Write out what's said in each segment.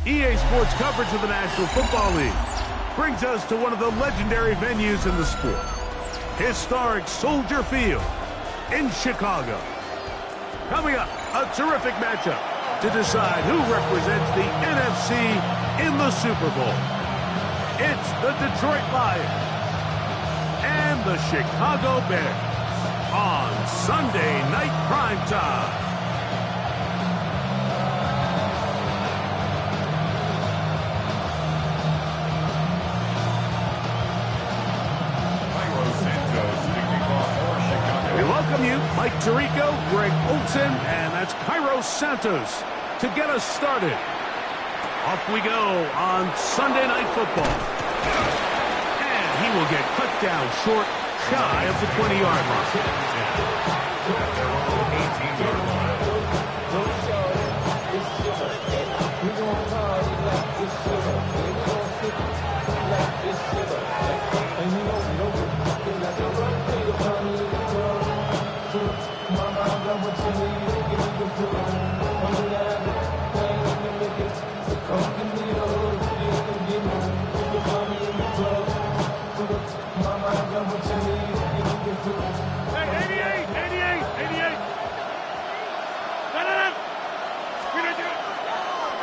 EA Sports coverage of the National Football League brings us to one of the legendary venues in the sport, historic Soldier Field in Chicago. Coming up, a terrific matchup to decide who represents the NFC in the Super Bowl. It's the Detroit Lions and the Chicago Bears on Sunday Night Primetime. Mike Tirico, Greg Olsen, and that's Cairo Santos to get us started. Off we go on Sunday Night Football. And he will get cut down short, shy of the 20-yard line. 18-yard line.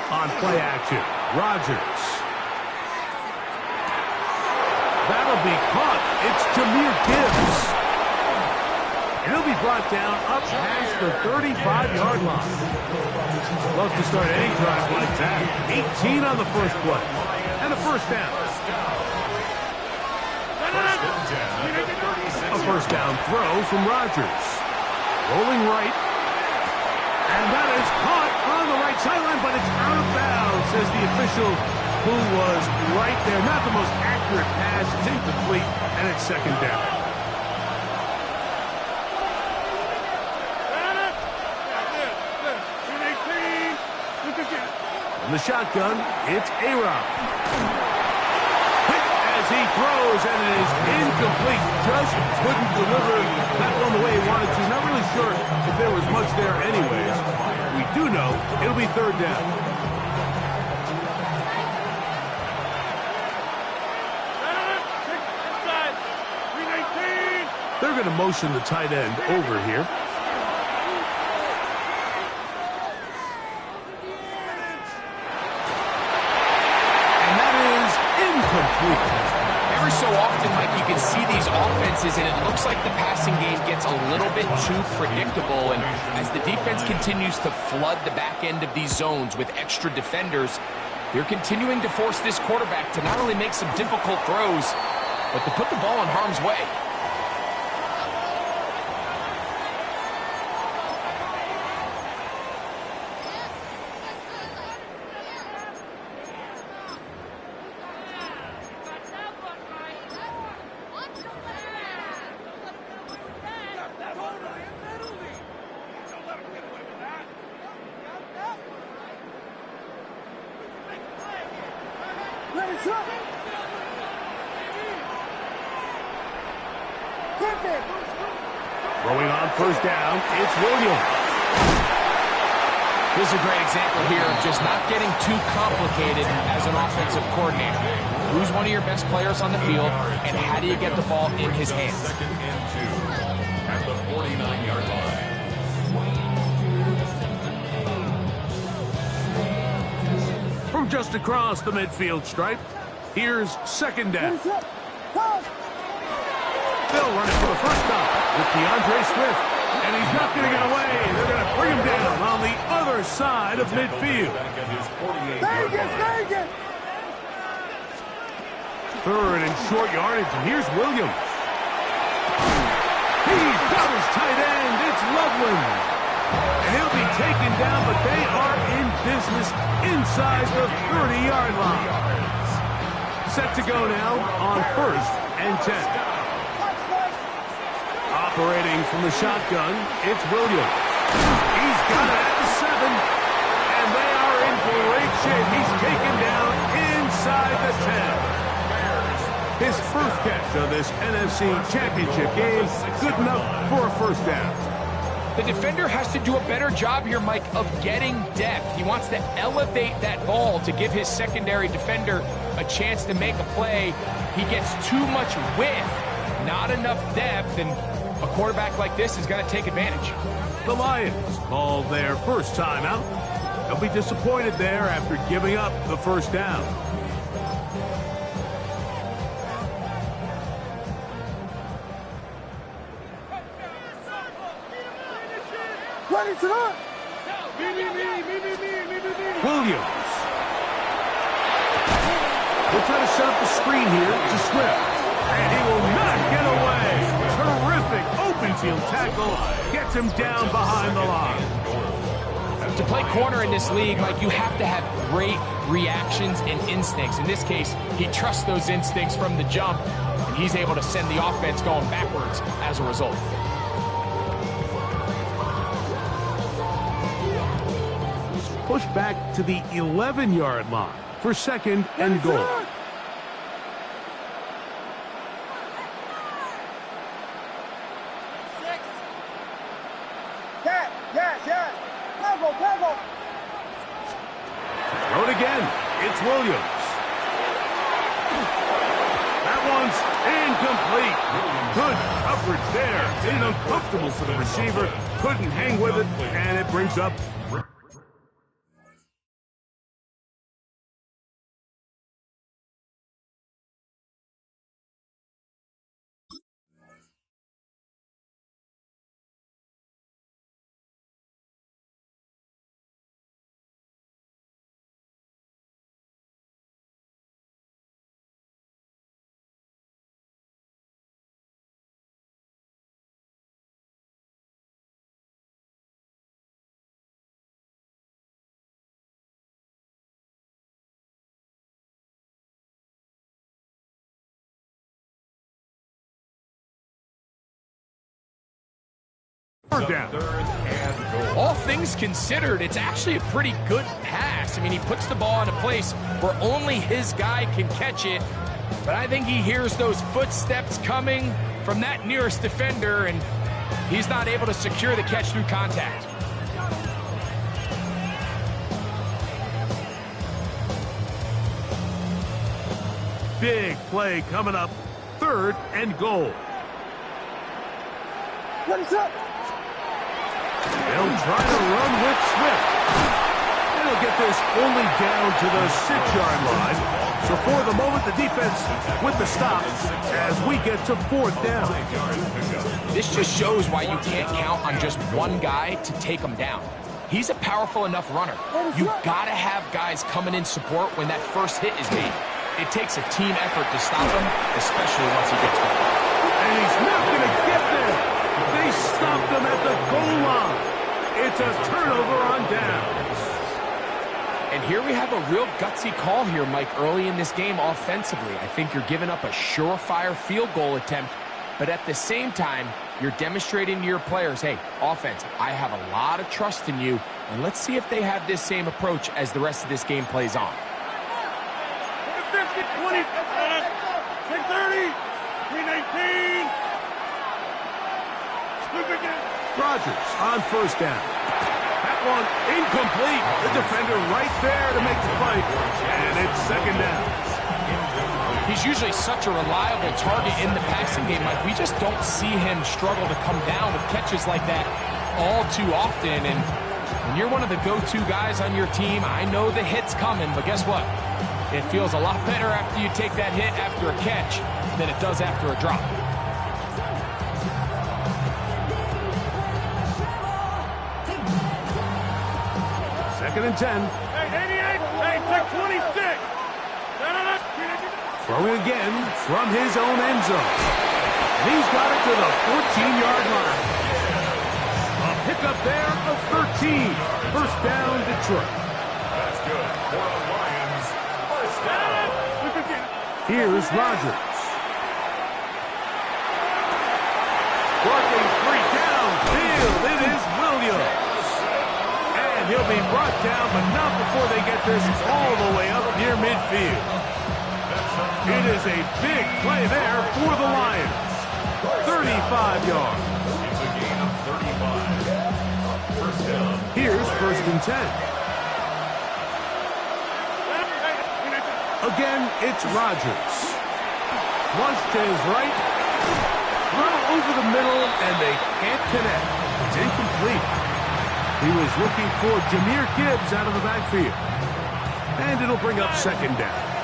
On play action, Rodgers. That'll be caught. It's Jahmyr Gibbs. And he'll be brought down up past the 35-yard line. Love to start any drive like that. 18 on the first play. And a first down. A first down throw from Rodgers. Rolling right. And that is caught on the right sideline, but it's out of bounds, says the official, who was right there. Not the most accurate pass. It's incomplete, and it's second down. In the shotgun, it's A-Rod. As he throws, and it is incomplete. Just couldn't deliver that one the way he wanted to. Not really sure if there was much there anyways. We do know it'll be third down. They're going to motion the tight end over here. Every so often, Mike, you can see these offenses, and it looks like the passing game gets a little bit too predictable. And as the defense continues to flood the back end of these zones with extra defenders, they're continuing to force this quarterback to not only make some difficult throws, but to put the ball in harm's way. Throwing on first down, it's Williams. This is a great example here of just not getting too complicated as an offensive coordinator. Who's one of your best players on the field, and how do you get the ball in his hands? Second and 2 at the 49-yard line. From just across the midfield stripe, here's second down. They'll run it for the first time with DeAndre Swift, and he's not going to get away. They're going to bring him down on the other side of midfield. Third and short yardage, and here's Williams. He's got his tight end. It's Loveland. And he'll be taken down, but they are in business inside the 30-yard line. Set to go now on first and 10. Operating from the shotgun, it's Williams. He's got it at the 7, and they are in great shape. He's taken down inside the 10. His first catch of this NFC Championship game, good enough for a first down. The defender has to do a better job here, Mike, of getting depth. He wants to elevate that ball to give his secondary defender a chance to make a play. He gets too much width, not enough depth, and a quarterback like this is going to take advantage. The Lions call their first timeout. They'll be disappointed there after giving up the first down. Williams. We'll try to set up the screen here to Swift. And he will not get away. Terrific open field tackle. Gets him down behind the line. To play corner in this league, Mike, you have to have great reactions and instincts. In this case, he trusts those instincts from the jump, and he's able to send the offense going backwards as a result. Push back to the 11-yard line for second and goal. Throw it again. It's Williams. That one's incomplete. Good coverage there. Made it uncomfortable for the receiver. Couldn't hang with it, and it brings up down. All things considered, it's actually a pretty good pass. I mean, he puts the ball in a place where only his guy can catch it. But I think he hears those footsteps coming from that nearest defender, and he's not able to secure the catch through contact. Big play coming up. Third and goal. What is up? They'll try to run with Swift. And they'll get this only down to the 6-yard line. So for the moment, the defense with the stop as we get to fourth down. This just shows why you can't count on just one guy to take him down. He's a powerful enough runner. You've got to have guys coming in support when that first hit is made. It takes a team effort to stop him, especially once he gets going. And he's not going to get there. They stopped him at the goal line. It's a turnover on downs. And here we have a real gutsy call here, Mike, early in this game offensively. I think you're giving up a surefire field goal attempt, but at the same time, you're demonstrating to your players, hey, offense, I have a lot of trust in you, and let's see if they have this same approach as the rest of this game plays on. 50, 20, 630, 319. Rodgers on first down. That one incomplete. The defender right there to make the play. And it's second down. He's usually such a reliable target in the passing game. Like, we just don't see him struggle to come down with catches like that all too often. And when you're one of the go-to guys on your team, I know the hit's coming, but guess what? It feels a lot better after you take that hit after a catch than it does after a drop. Second and 10. Hey, 88. Hey, take 26. Throwing again from his own end zone. And he's got it to the 14-yard line. A pickup there of 13. First down, Detroit. That's good for the Lions. First down. Here's Rodgers. Working free downfield. It is Williams. And he'll be brought down, but not before they get this all the way up near midfield. It is a big play there for the Lions. 35 yards. It's a gain of 35. Here's 1st and 10. Again, it's Rodgers. Flush to his right. Throw over the middle, and they can't connect. It's incomplete. He was looking for Jahmyr Gibbs out of the backfield. And it'll bring up 2nd down.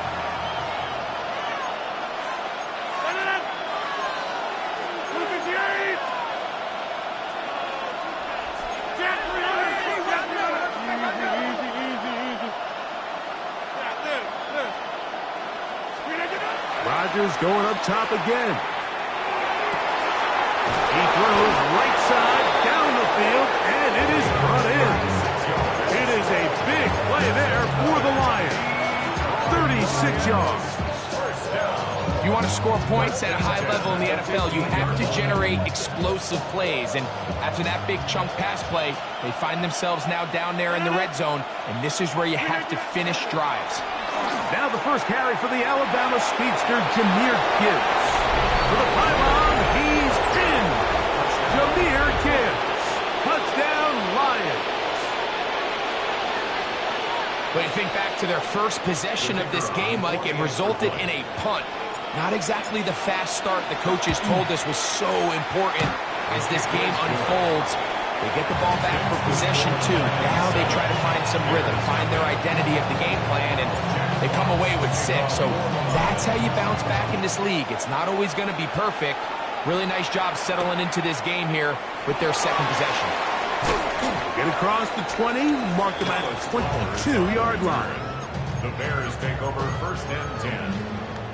Rodgers going up top again. He throws right side down the field, and it is brought in. It is a big play there for the Lions. 36 yards. If you want to score points at a high level in the NFL, you have to generate explosive plays. And after that big chunk pass play, they find themselves now down there in the red zone, and this is where you have to finish drives. Now the first carry for the Alabama speedster, Jahmyr Gibbs. For the pylon, he's in. Jahmyr Gibbs. Touchdown, Lions. But you think back to their first possession of this game, Mike, it resulted in a punt. Not exactly the fast start the coaches told us was so important as this game unfolds. They get the ball back for possession 2. Now they try to find some rhythm, find their identity of the game plan, and they come away with 6. So that's how you bounce back in this league. It's not always going to be perfect. Really nice job settling into this game here with their 2nd possession. Get across the 20, mark them at the 22-yard line. The Bears take over 1st and 10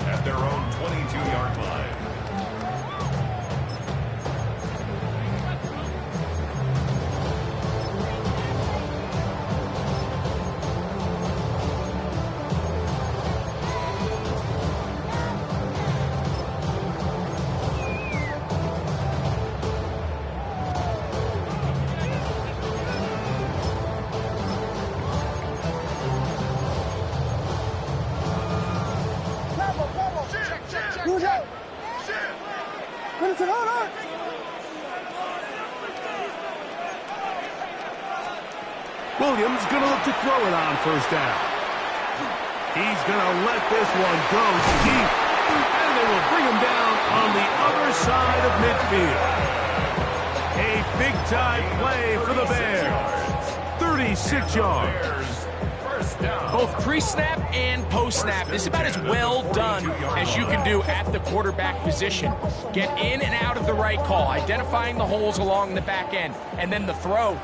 at their own 22-yard line. Williams going to look to throw it on 1st down. He's going to let this one go deep. And they will bring him down on the other side of midfield. A big-time play for the Bears. 36 yards. Both pre-snap and post-snap, this is about as well done as you can do at the quarterback position. Get in and out of the right call, identifying the holes along the back end, and then the throw.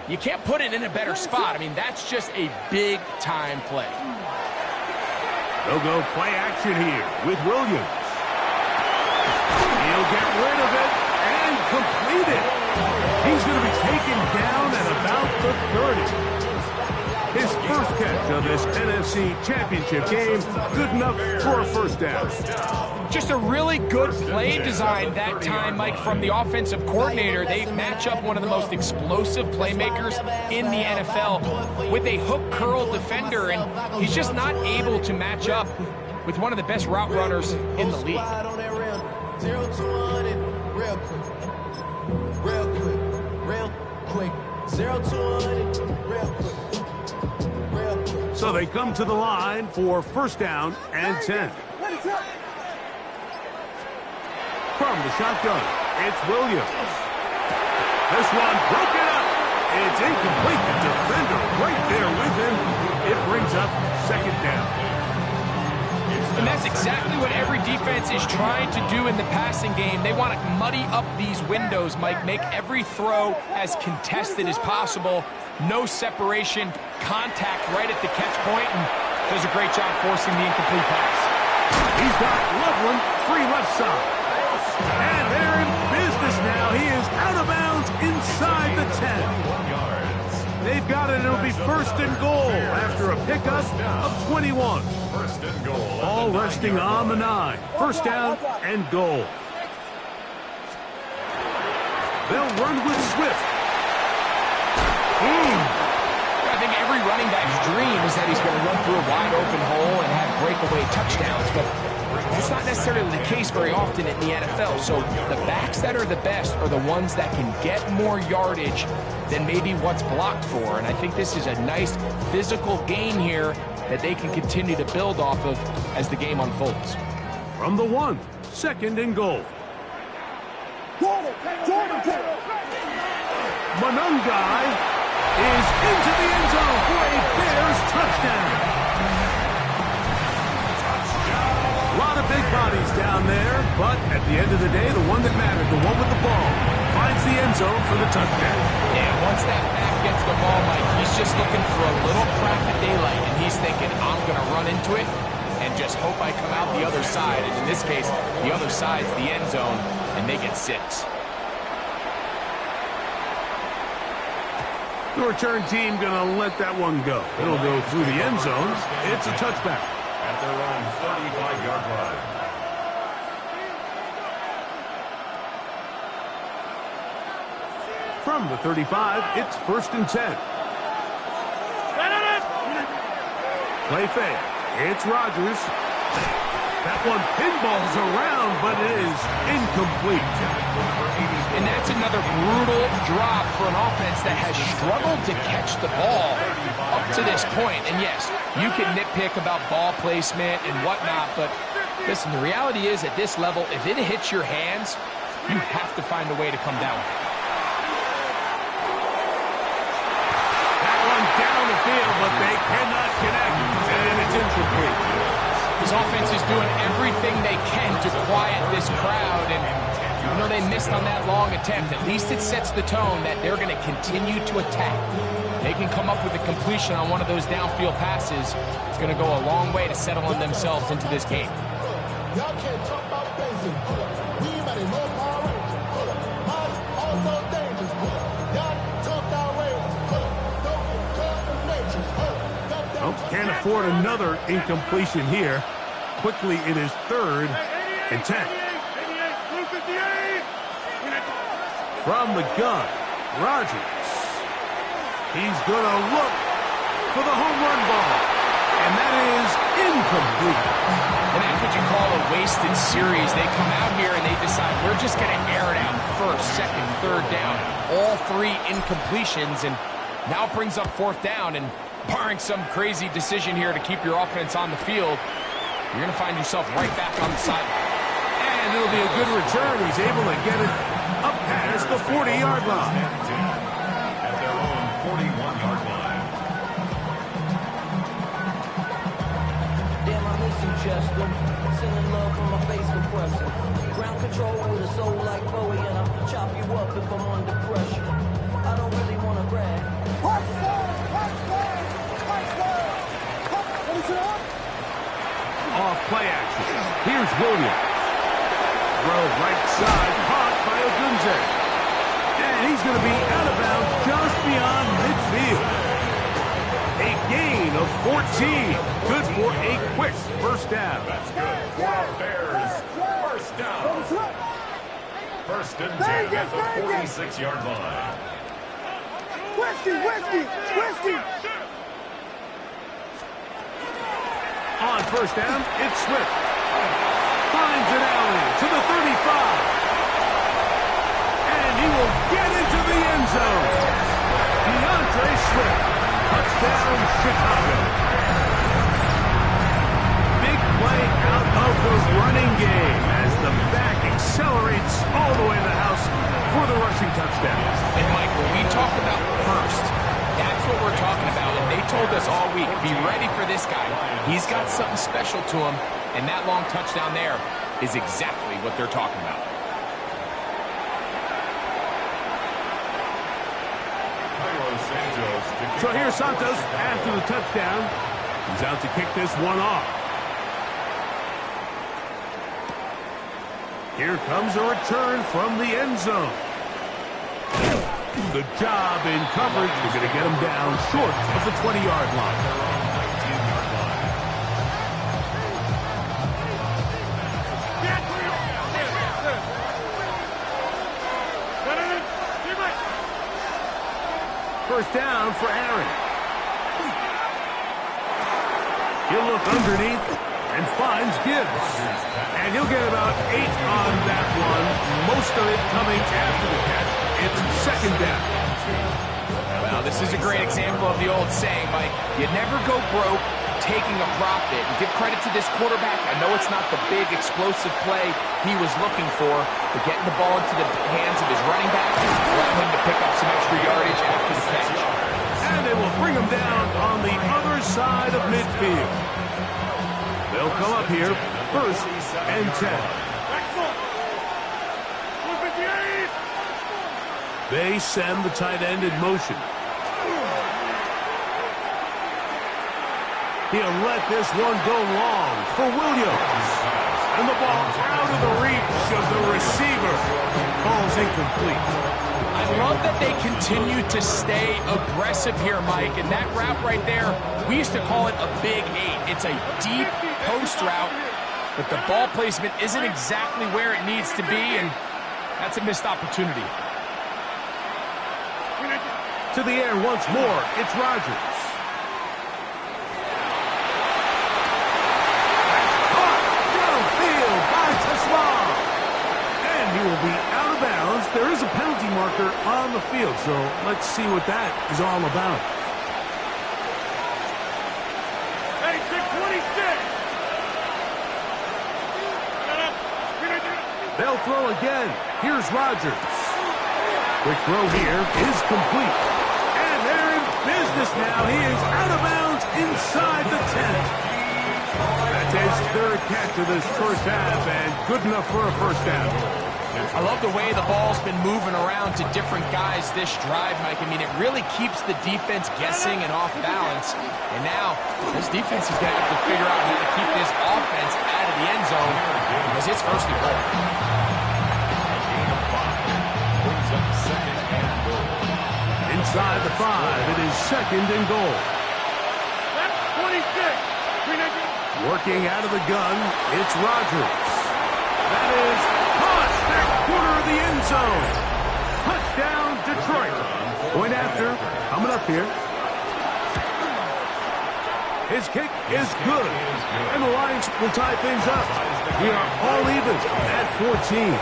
You can't put it in a better spot. I mean, that's just a big-time play. They'll go play action here with Williams. He'll get rid of it and complete it. He's going to be taken down at about the 30. His first catch of this NFC Championship game, good enough for a 1st down. Just a really good play design that time, Mike, from the offensive coordinator. They match up one of the most explosive playmakers in the NFL with a hook curl defender, and he's just not able to match up with one of the best route runners in the league. So they come to the line for 1st down and 10. From the shotgun, it's Williams. This one broken up. It's incomplete. The defender right there with him. It brings up 2nd down. And that's exactly what every defense is trying to do in the passing game. They want to muddy up these windows, Mike, make every throw as contested as possible. No separation, contact right at the catch point, and does a great job forcing the incomplete pass. He's got Loveland free left side. And they're in business now. He is out of bounds inside the 10. They've got it. It'll be 1st and goal after a pickup of 21. 1st and goal. All resting on the 9. 1st down and goal. They'll run with Swift. I think every running back's dream is that he's going to run through a wide open hole and have breakaway touchdowns, but that's not necessarily the case very often in the NFL. So the backs that are the best are the ones that can get more yardage than maybe what's blocked for. And I think this is a nice physical gain here that they can continue to build off of as the game unfolds. From the 1, 2nd and goal. Monungai is into the end zone for a Bears touchdown. A lot of big bodies down there, but at the end of the day, the one that mattered, the one with the ball, finds the end zone for the touchdown. Yeah, once that back gets the ball, Mike, he's just looking for a little crack of daylight, and he's thinking, I'm going to run into it and just hope I come out the other side. And in this case, the other side's the end zone, and they get 6. The return team going to let that one go. It'll go through the end zone. It's a touchback. At their own 35-yard line. From the 35, it's 1st and 10. Play fake. It's Rodgers. That one pinballs around, but it is incomplete. And that's another brutal drop for an offense that has struggled to catch the ball up to this point. And yes, you can nitpick about ball placement and whatnot, but listen, the reality is at this level, if it hits your hands, you have to find a way to come down with it. That one down the field, but they cannot connect, and it's incomplete. This offense is doing everything they can to quiet this crowd, and even though they missed on that long attempt, at least it sets the tone that they're going to continue to attack. They can come up with a completion on one of those downfield passes. It's going to go a long way to settling themselves into this game. Y'all can't talk about basic. We might as well Power Rangers. Also dangerous. Y'all talk outrageous. Oh, can't afford another incompletion here. Quickly, it is 3rd and 10. From the gun, Rodgers. He's going to look for the home run ball. And that is incomplete. And that's what you call a wasted series. They come out here and they decide, we're just going to air it out 1st, 2nd, 3rd down. All 3 incompletions, and now it brings up 4th down. And barring some crazy decision here to keep your offense on the field, you're going to find yourself right back on the sideline. And it'll be a good return. He's able to get it up past the 40-yard line. At their own 41-yard line. Damn, I miss you, Chester. Sending love from my face compressor. Ground control with a soul like Bowie, and I'll chop you up if I'm under pressure. I don't really want to brag. Off play action. Here's Williams. Throw right side, caught by Ogunze. And he's going to be out of bounds just beyond midfield. A gain of 14. Good for a quick 1st down. That's good for our Bears. 1st down. 1st and 10 at the 46-yard line. Whiskey! On 1st down, it's Swift. Finds an alley to the 35. And he will get into the end zone. DeAndre Swift. Touchdown, Chicago. Big play out of the running game as the back accelerates all the way to the house for the rushing touchdown. And Mike, when we talk about burst, that's what we're talking about. And they told us all week, be ready for this guy. He's got something special to him, and that long touchdown there is exactly what they're talking about. So here's Santos after the touchdown. He's out to kick this one off. Here comes a return from the end zone. Good job in coverage. They're going to get him down short of the 20-yard line. First down for Aaron. He'll look underneath and finds Gibbs. And he'll get about 8 on that one. Most of it coming after the catch. It's 2nd down. this is a great example of the old saying, Mike. You never go broke taking a profit. And give credit to this quarterback. I know it's not the big, explosive play he was looking for, but getting the ball into the hands of his running back allowed him to pick up some extra yardage after the catch. And they will bring him down on the other side of midfield. They'll come up here, 1st and 10. They send the tight end in motion. He'll let this one go long for Williams. And the ball out of the reach of the receiver. Falls incomplete. I love that they continue to stay aggressive here, Mike. And that route right there, we used to call it a big 8. It's a deep post route, but the ball placement isn't exactly where it needs to be, and that's a missed opportunity. To the air once more, it's Rodgers. And he will be out of bounds. There is a penalty marker on the field, so let's see what that is all about. Hey, 626. They'll throw again. Here's Rodgers. Quick throw here is complete. And they're in business now. He is out of bounds inside the 10. That's his 3rd catch of this first half, and good enough for a first down. I love the way the ball's been moving around to different guys this drive, Mike. I mean, it really keeps the defense guessing and off balance. And now, this defense is going to have to figure out how to keep this offense out of the end zone because it's 1st and goal. Inside the 5, it is 2nd and goal. That's 26. Working out of the gun, it's Rodgers. That is caught back corner of the end zone. Touchdown, Detroit. Point after, coming up here. His kick is good. And the Lions will tie things up. We are all even at 14.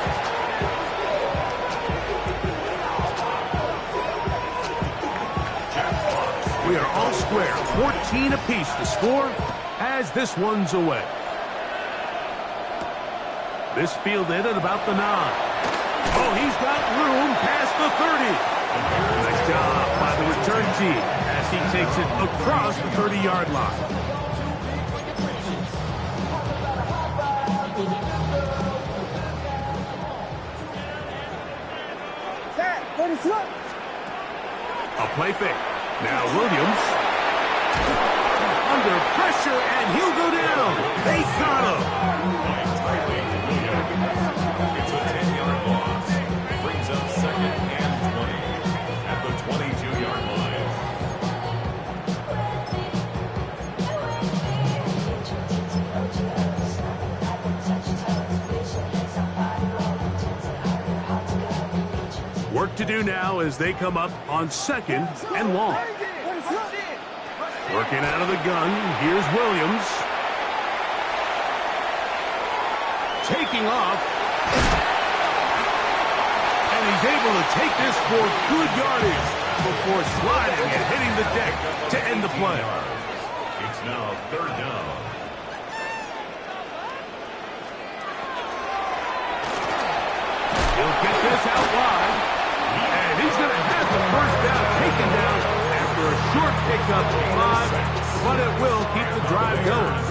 We are all square, 14 apiece to score as this one's away. This fielded at about the 9. Oh, he's got room past the 30. Nice job by the return team as he takes it across the 30-yard line. A play fake. Now Williams. Under pressure, and he'll go down. They got him. It's a 10-yard loss. Brings up 2nd and 20 at the 22-yard line. Work to do now as they come up on 2nd and long. Working out of the gun, here's Williams. Taking off. And he's able to take this for good yardage before sliding and hitting the deck to end the play. It's now 3rd down. He'll get this out wide. And he's going to have the first down taken down after a short pickup of 5, but it will keep the drive going.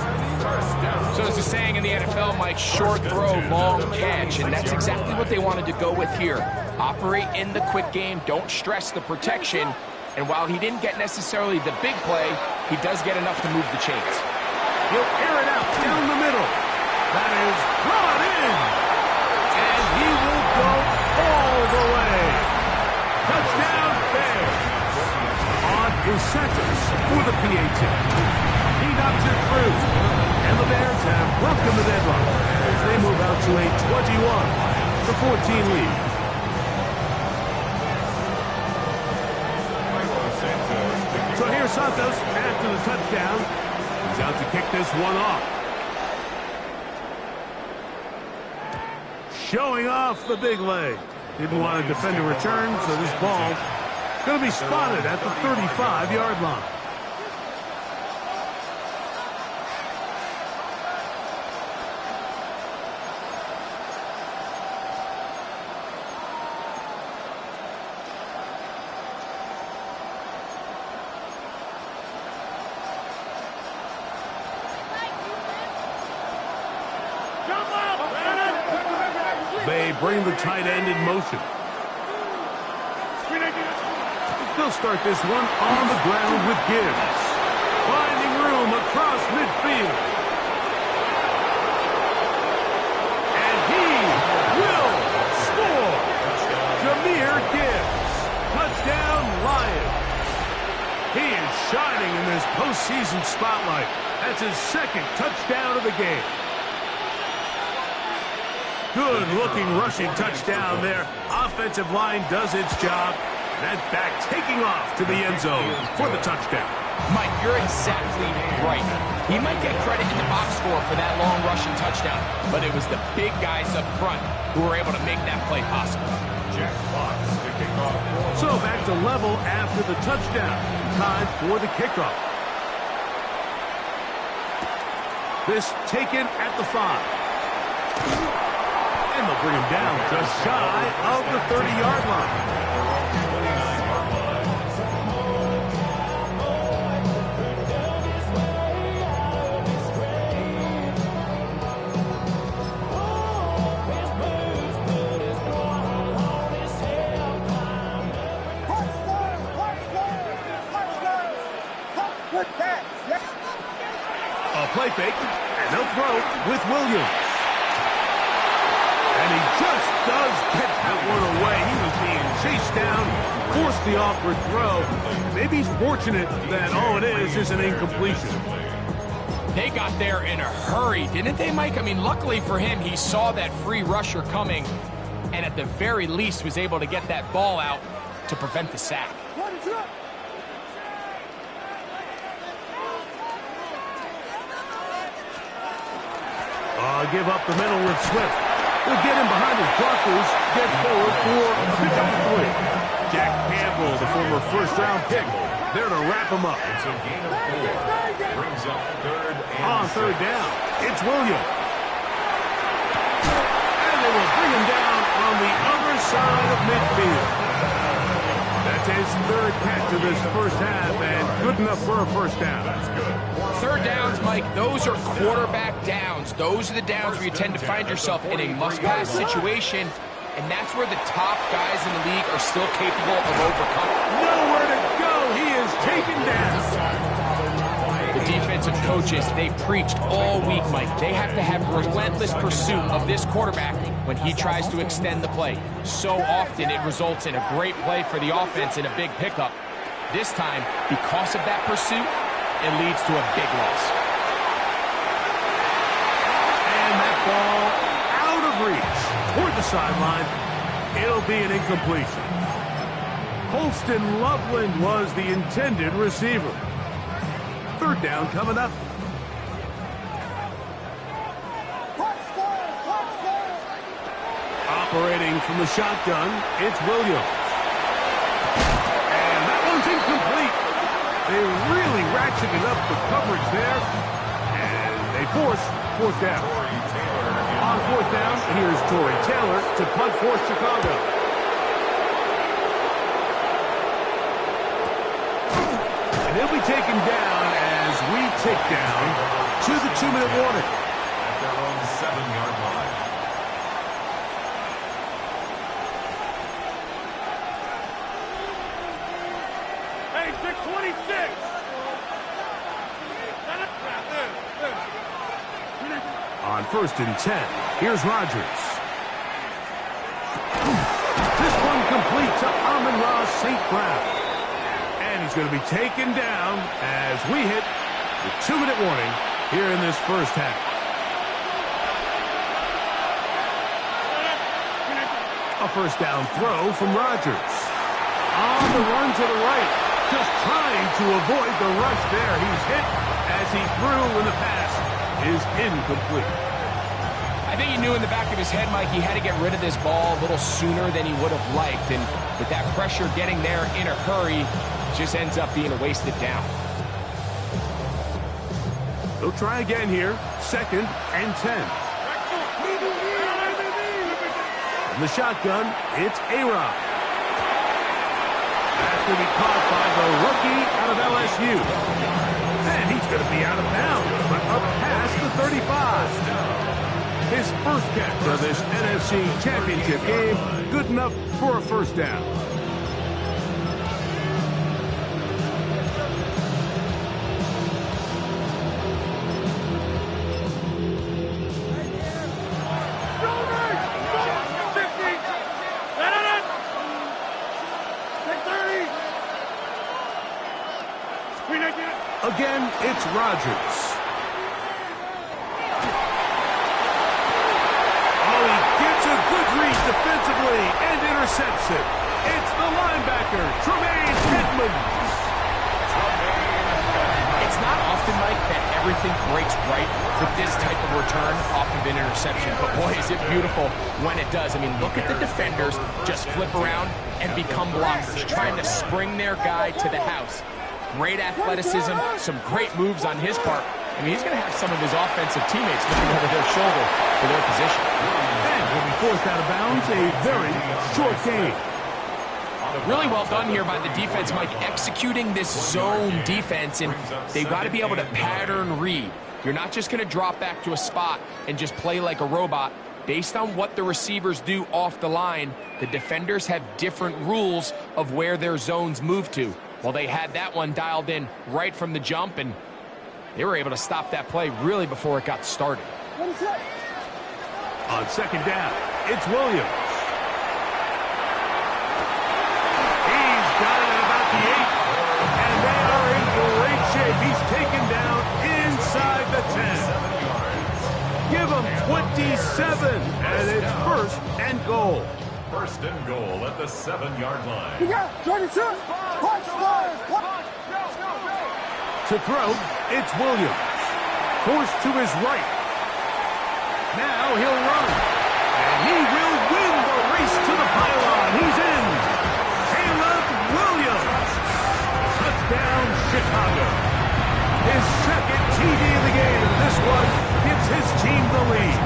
So as the saying in the NFL, Mike, short throw, long catch, and that's exactly what they wanted to go with here. Operate in the quick game, don't stress the protection, and while he didn't get necessarily the big play, he does get enough to move the chains. He'll air it out down the middle. That is brought in, and he will go all the way. Touchdown, Bears. On is Santos for the PAT. He knocks it through, and the Bears have broken the deadlock as they move out to a 21-14 lead. So here's Santos after the touchdown. He's out to kick this one off. Showing off the big leg. Didn't want to defend a return, so this ball Going to be spotted at the 35-yard line. They bring the tight end in motion. They'll start this one on the ground with Gibbs. Finding room across midfield. And he will score. Jahmyr Gibbs. Touchdown, Lions. He is shining in this postseason spotlight. That's his second touchdown of the game. Good-looking rushing touchdown there. Offensive line does its job. That back taking off to the end zone for the touchdown. Mike, you're exactly right. He might get credit in the box score for that long rushing touchdown, but it was the big guys up front who were able to make that play possible. Jack Fox kicking off. So back to level after the touchdown. Time for the kickoff. This taken at the 5. And they'll bring him down just shy of the 30-yard line. A play fake, and they'll throw with Williams. And he just does get that one away. He was being chased down, forced the awkward throw. Maybe he's fortunate that all it is an incompletion. They got there in a hurry, didn't they, Mike? I mean, luckily for him, he saw that free rusher coming, and at the very least was able to get that ball out to prevent the sack. Give up the middle with Swift. He'll get him behind his blockers, get forward for pickup 3. Jack Campbell, the former first-round pick, there to wrap him up. It's a gain of 4. Brings up third down. It's Williams. And they will bring him down on the other side of midfield. That's his third catch of this first half, and good enough for a first down. That's good. Third downs, Mike, those are quarterback downs. Those are the downs where you tend to find yourself in a must-pass situation, and that's where the top guys in the league are still capable of overcoming. Nowhere to go. He is taken down. The defensive coaches, they preached all week, Mike. They have to have relentless pursuit of this quarterback when he tries to extend the play. So often it results in a great play for the offense and a big pickup. This time, because of that pursuit, it leads to a big loss. And that ball out of reach toward the sideline. It'll be an incompletion. Holston Loveland was the intended receiver. Third down coming up. Operating from the shotgun, it's Williams. And that one's incomplete. They really ratcheted up the coverage there, and they force fourth down. On fourth down, here's Tory Taylor to punt for Chicago. And he'll be taken down as we tick down to the 2-minute warning. At their own 7-yard line. Hey, 626. On 1st and 10, here's Rodgers. This one complete to Amon-Ra St. Brown. And he's going to be taken down as we hit the 2-minute warning here in this first half. A first down throw from Rodgers. On the run to the right. Just trying to avoid the rush there. He's hit as he threw when the pass is incomplete. I I think he knew in the back of his head, Mike, he had to get rid of this ball a little sooner than he would have liked. And with that pressure getting there in a hurry, just ends up being a wasted down. They'll try again here. 2nd and 10. From the shotgun, it's A-Rod. That's going to be caught by the rookie out of LSU. And he's going to be out of bounds, but up past the 35. His first catch of this NFC Championship game, good enough for a first down. Again, it's Rodgers. Oh, he gets a good read defensively and intercepts it. It's the linebacker, Tremaine Edmunds. It's not often, Mike, that everything breaks right for this type of return off of an interception. But boy, is it beautiful when it does. I mean, look at the defenders just flip around and become blockers, trying to spring their guy to the house. Great athleticism, some great moves on his part. I mean, he's going to have some of his offensive teammates looking over their shoulder for their position. And will be forced out of bounds, a very short game. Really well done here by the defense, Mike, executing this zone defense, and they've got to be able to pattern read. You're not just going to drop back to a spot and just play like a robot. Based on what the receivers do off the line, the defenders have different rules of where their zones move to. Well, they had that one dialed in right from the jump, and they were able to stop that play really before it got started. On 2nd down, it's Williams. He's got it at about the 8, and they are in great shape. He's taken down inside the 10. Give him 27, and it's 1st and goal. 1st and goal at the 7-yard line. To throw, it's Williams. Forced to his right. Now he'll run. And he will win the race to the pylon. He's in. Caleb Williams. Touchdown, Chicago. His 2nd TD of the game. This one gives his team the lead.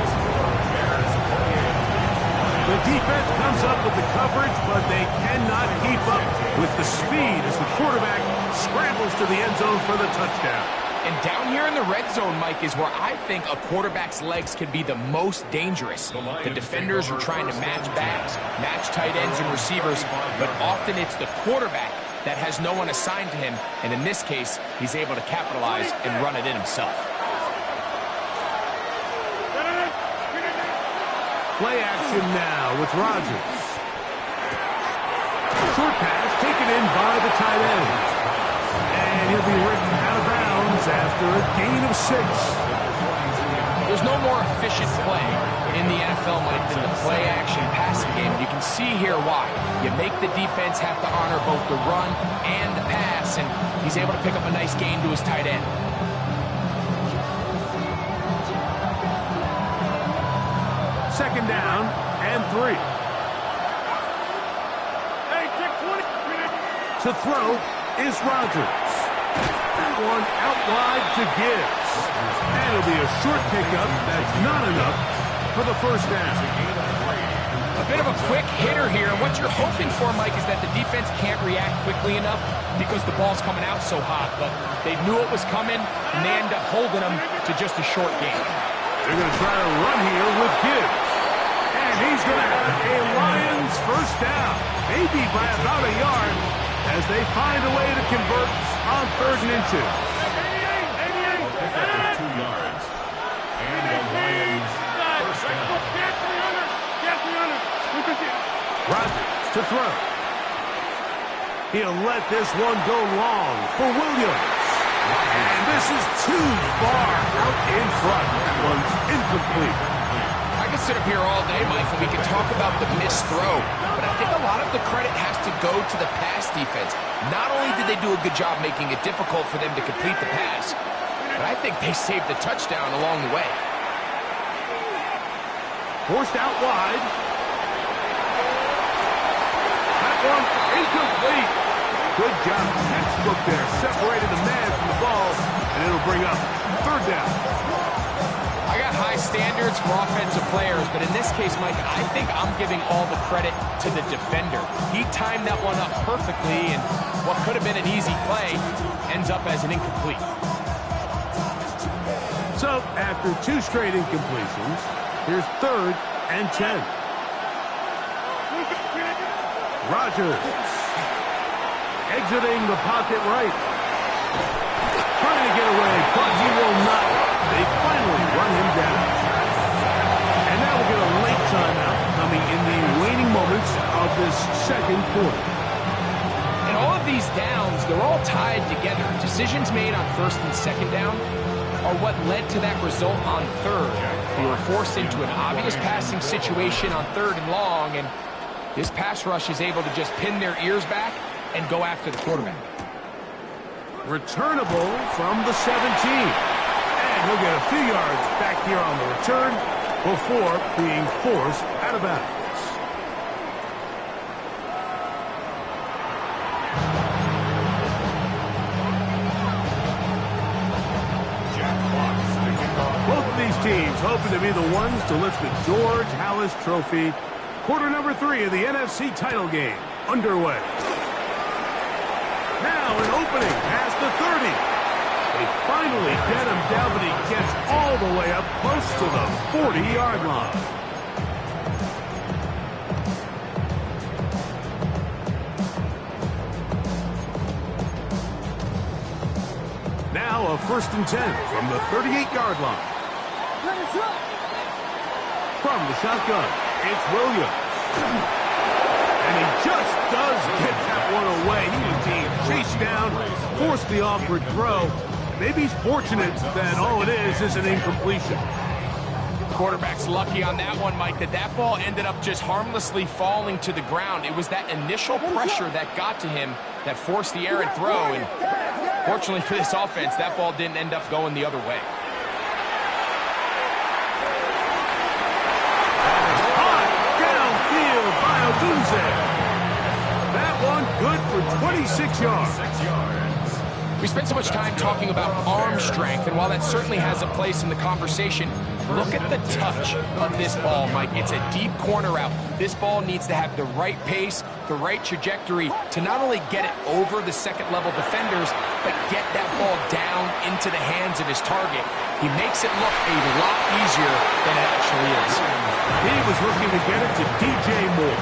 The defense comes up with the coverage, but they cannot keep up with the speed as the quarterback scrambles to the end zone for the touchdown. And down here in the red zone, Mike, is where I think a quarterback's legs can be the most dangerous. The defenders are trying to match backs, match tight ends and receivers, but often it's the quarterback that has no one assigned to him, and in this case, he's able to capitalize and run it in himself. Play action now with Rodgers. Short pass taken in by the tight end. And he'll be ripped out of bounds after a gain of 6. There's no more efficient play in the NFL, Mike, than the play action passing game. You can see here why. You make the defense have to honor both the run and the pass, and he's able to pick up a nice gain to his tight end. 2nd down and 3. Hey, check 20. To throw is Rodgers. That one out wide to Gibbs. And it'll be a short pickup. That's not enough for the 1st down. A bit of a quick hitter here. What you're hoping for, Mike, is that the defense can't react quickly enough because the ball's coming out so hot. But they knew it was coming, and they end up holding them to just a short game. They're going to try to run here with Gibbs. And he's going to have a Lions 1st down, maybe by about a yard, as they find a way to convert on 3rd and 2. Pickup of 2 yards. And the Lions 1st down. Rodgers to throw. He'll let this one go long for Williams. And this is too far out in front. That one's incomplete. I could sit up here all day, Mike, and we can talk about the missed throw, but I think a lot of the credit has to go to the pass defense. Not only did they do a good job making it difficult for them to complete the pass, but I think they saved the touchdown along the way. Forced out wide. That one incomplete. Good job. Textbook there. Separated the man from the ball, and it'll bring up third down. I got high standards for offensive players, but in this case, Mike, I think I'm giving all the credit to the defender. He timed that one up perfectly, and what could have been an easy play ends up as an incomplete. So, after 2 straight incompletions, here's 3rd and 10. Rodgers exiting the pocket right. Trying to get away, but he will not. They finally run him down. And now we'll get a late timeout coming in the waning moments of this second quarter. And all of these downs, they're all tied together. Decisions made on 1st and 2nd down are what led to that result on 3rd. We were forced into an obvious passing situation on 3rd and long, and this pass rush is able to just pin their ears back and go after the quarterback. Returnable from the 17. And he'll get a few yards back here on the return before being forced out of bounds. Both of these teams hoping to be the ones to lift the George Halas Trophy. Quarter number 3 of the NFC title game underway. Now an opening past the 30. They finally get him down, but he gets all the way up close to the 40-yard line. Now a 1st and 10 from the 38-yard line. From the shotgun, it's Williams. And he just does get that one away. He was being chased down, forced the awkward throw. Maybe he's fortunate that all it is an incompletion. Quarterback's lucky on that one, Mike, that ball ended up just harmlessly falling to the ground. It was that initial pressure that got to him that forced the errant throw, and fortunately for this offense, that ball didn't end up going the other way. Downfield by Odunze. That one good for 26 yards. We spent so much time talking about arm strength, and while that certainly has a place in the conversation, look at the touch of this ball, Mike. It's a deep corner route. This ball needs to have the right pace, the right trajectory to not only get it over the second-level defenders, but get that ball down into the hands of his target. He makes it look a lot easier than it actually is. He was looking to get it to DJ Moore.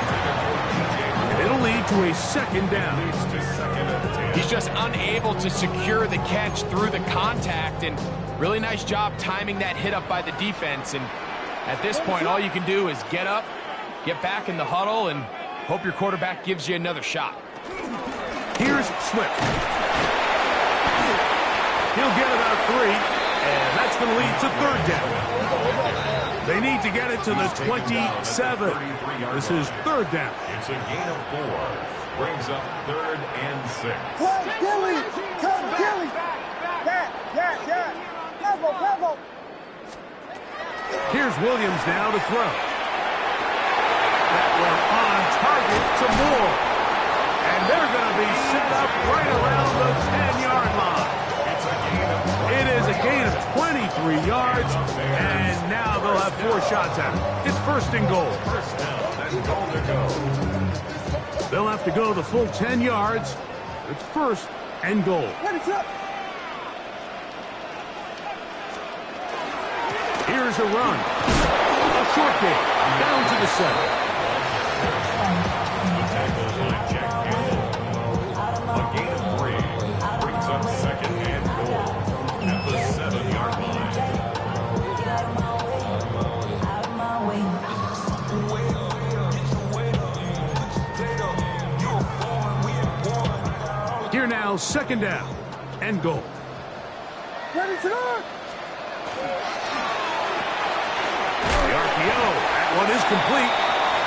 It'll lead to a 2nd down. He's just unable to secure the catch through the contact, and really nice job timing that hit up by the defense. And at this point, all you can do is get up, get back in the huddle, and hope your quarterback gives you another shot. Here's Swift. He'll get about 3, and that's going to lead to 3rd down. They need to get it to the 27. This is 3rd down. It's a gain of 4. Brings up 3rd and 6. Come, Gilly! Come, Gilly! Yeah. Cover. Here's Williams now to throw. That one on target to Moore. And they're going to be set up right around the 10-yard line. It is a gain of 23 yards, and now they'll have 4 shots at it. It's 1st and goal. First down and goal to go. They'll have to go the full 10 yards. It's 1st and goal. Here's a run. A short game. Down to the 7. The tackle by Jack Campbell. A gain of 3. Brings up 2nd and goal at the 7-yard line. Here now, 2nd down and goal. Ready to go! The RPO, that one is complete.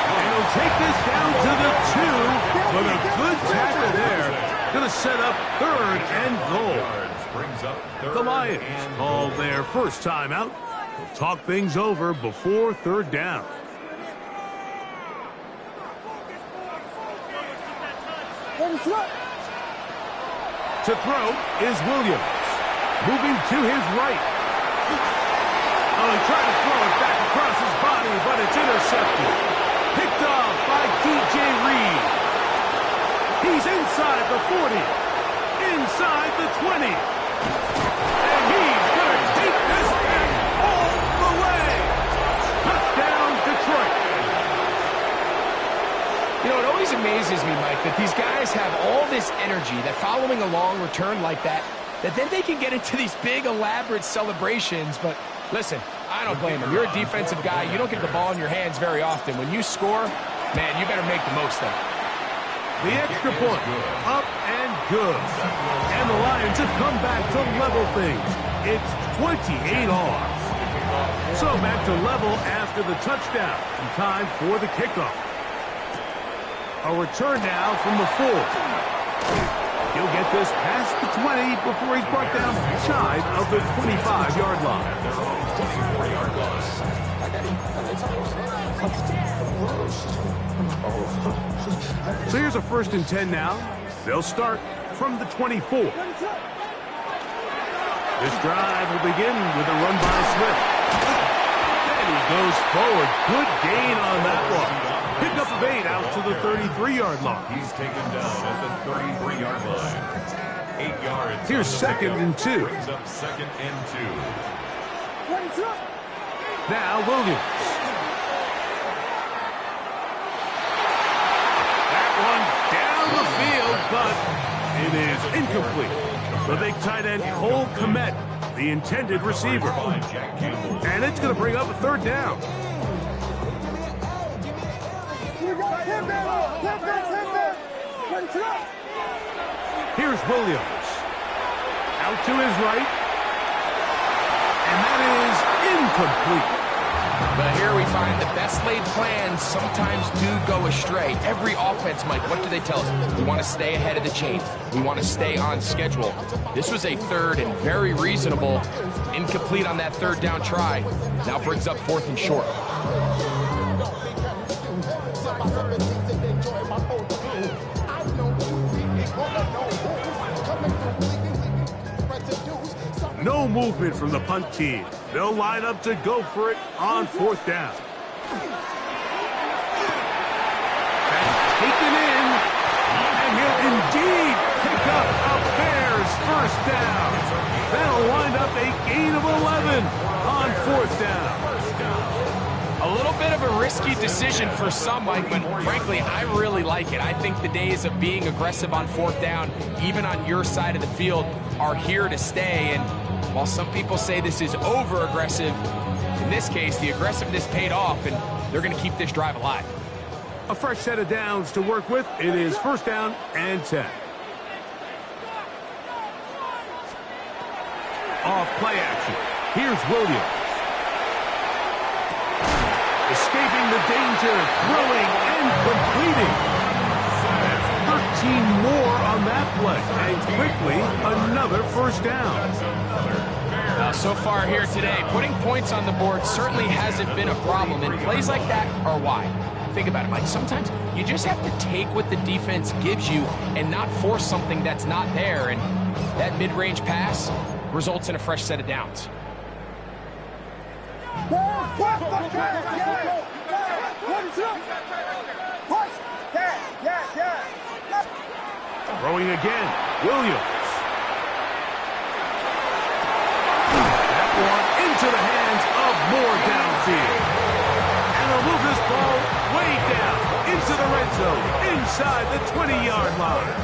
And he'll take this down to the 2 with a good tackle there. Going to set up 3rd and goal. Brings up 3rd. The Lions call their first timeout. They'll talk things over before 3rd down. To throw is Williams. Moving to his right. Oh, he tried to throw it back across his body, but it's intercepted. Picked off by DJ Reed. He's inside the 40. Inside the 20. And he's going to take this thing all the way. Touchdown, Detroit. You know, it always amazes me, Mike, that these guys have all this energy, that following a long return like that then they can get into these big, elaborate celebrations. But listen, I don't blame them. You're a defensive guy. You don't get the ball in your hands very often. When you score, man, you better make the most of it. The extra point, up and good. And the Lions have come back to level things. It's 28 all. So back to level after the touchdown. And time for the kickoff. A return now from the 4. He'll get this past the 20 before he's brought down shy of the 25-yard line. So here's a 1st and 10 now. They'll start from the 24. This drive will begin with a run by Swift. And he goes forward. Good gain on that one. Pick up of 8 out to the 33-yard line. He's taken down at the 33-yard line. 8 yards. Here's 2nd and 2. Brings up 2nd and 2. Now Williams. That one down the field, but it is incomplete. The big tight end, Cole Kmet, the intended receiver. And it's going to bring up a 3rd down. Here's Williams. Out to his right. And that is incomplete. But here we find the best laid plans sometimes do go astray. Every offense, Mike, what do they tell us? We want to stay ahead of the chains. We want to stay on schedule. This was a 3rd and very reasonable. Incomplete on that 3rd down try. Now brings up 4th and short. No movement from the punt team. They'll line up to go for it on 4th down. That's taken in, and he'll indeed pick up a Bears 1st down. That'll wind up a gain of 11 on 4th down. A little bit of a risky decision for some, Mike, but frankly, I really like it. I think the days of being aggressive on 4th down, even on your side of the field, are here to stay. And while some people say this is over-aggressive, in this case, the aggressiveness paid off, and they're going to keep this drive alive. A fresh set of downs to work with. It is 1st down and 10. Off play action. Here's Williams. Escaping the danger, throwing and completing. That's 13 more on that play. And quickly, another 1st down. Now, so far here today, putting points on the board certainly hasn't been a problem. And plays like that are why. Think about it, Mike. Sometimes you just have to take what the defense gives you and not force something that's not there. And that mid-range pass results in a fresh set of downs. Throwing again, Williams. That one into the hands of Moore downfield. And they'll move this ball way down into the red zone, inside the 20-yard line.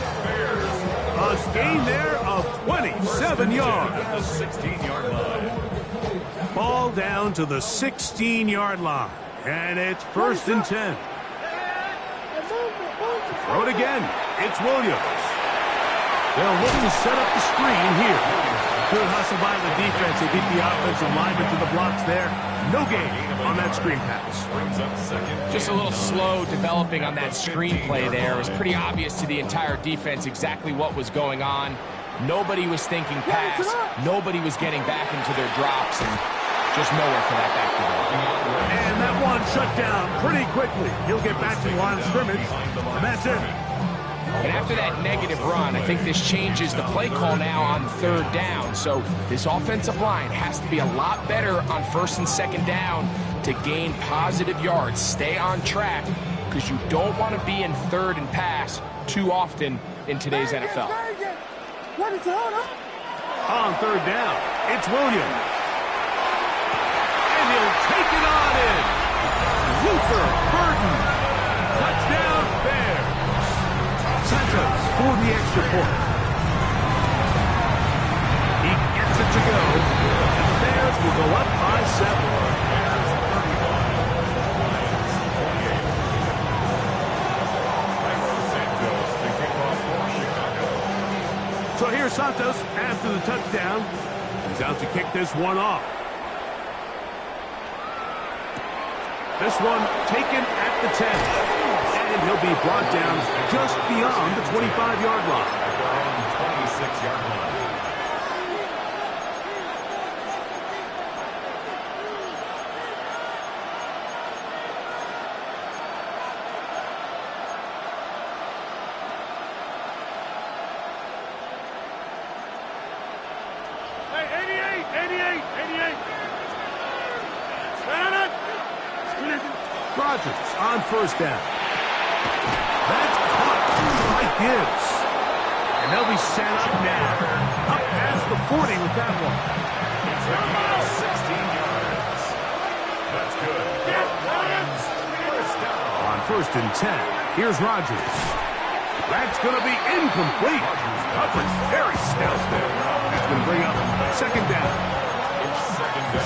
A gain there of 27 yards. At the 16-yard line. Ball down to the 16-yard line. And it's 1st and 10. Throw it again. It's Williams. They'll look to set up the screen here. Good hustle by the defense. They beat the offensive lineman to the blocks there. No gain on that screen pass. Just a little slow developing on that screenplay there. It was pretty obvious to the entire defense exactly what was going on. Nobody was thinking pass. Nobody was getting back into their drops, and just nowhere for that back to go. And that one shut down pretty quickly. He'll get back to the line of scrimmage, and that's it. And after that negative run, I think this changes the play call now on third down. So this offensive line has to be a lot better on first and second down to gain positive yards. Stay on track, because you don't want to be in third and pass too often in today's NFL. On third down, it's Williams. And he'll take it on in. Luther Burden. Touchdown, Bears. Santos for the extra point. He gets it to go. And the Bears will go up by 7. So here's Santos after the touchdown. He's out to kick this one off. This one taken at the 10. And he'll be brought down just beyond the 25-yard line. 26-yard line. Rodgers on first down. That's caught by Gibbs. And they'll be set up now. Up past the 40 with that one. It's about 16 yards. That's good. Lions, first down. On first and 10, here's Rodgers. That's going to be incomplete. Coverage very stout there. That's going to bring up second down.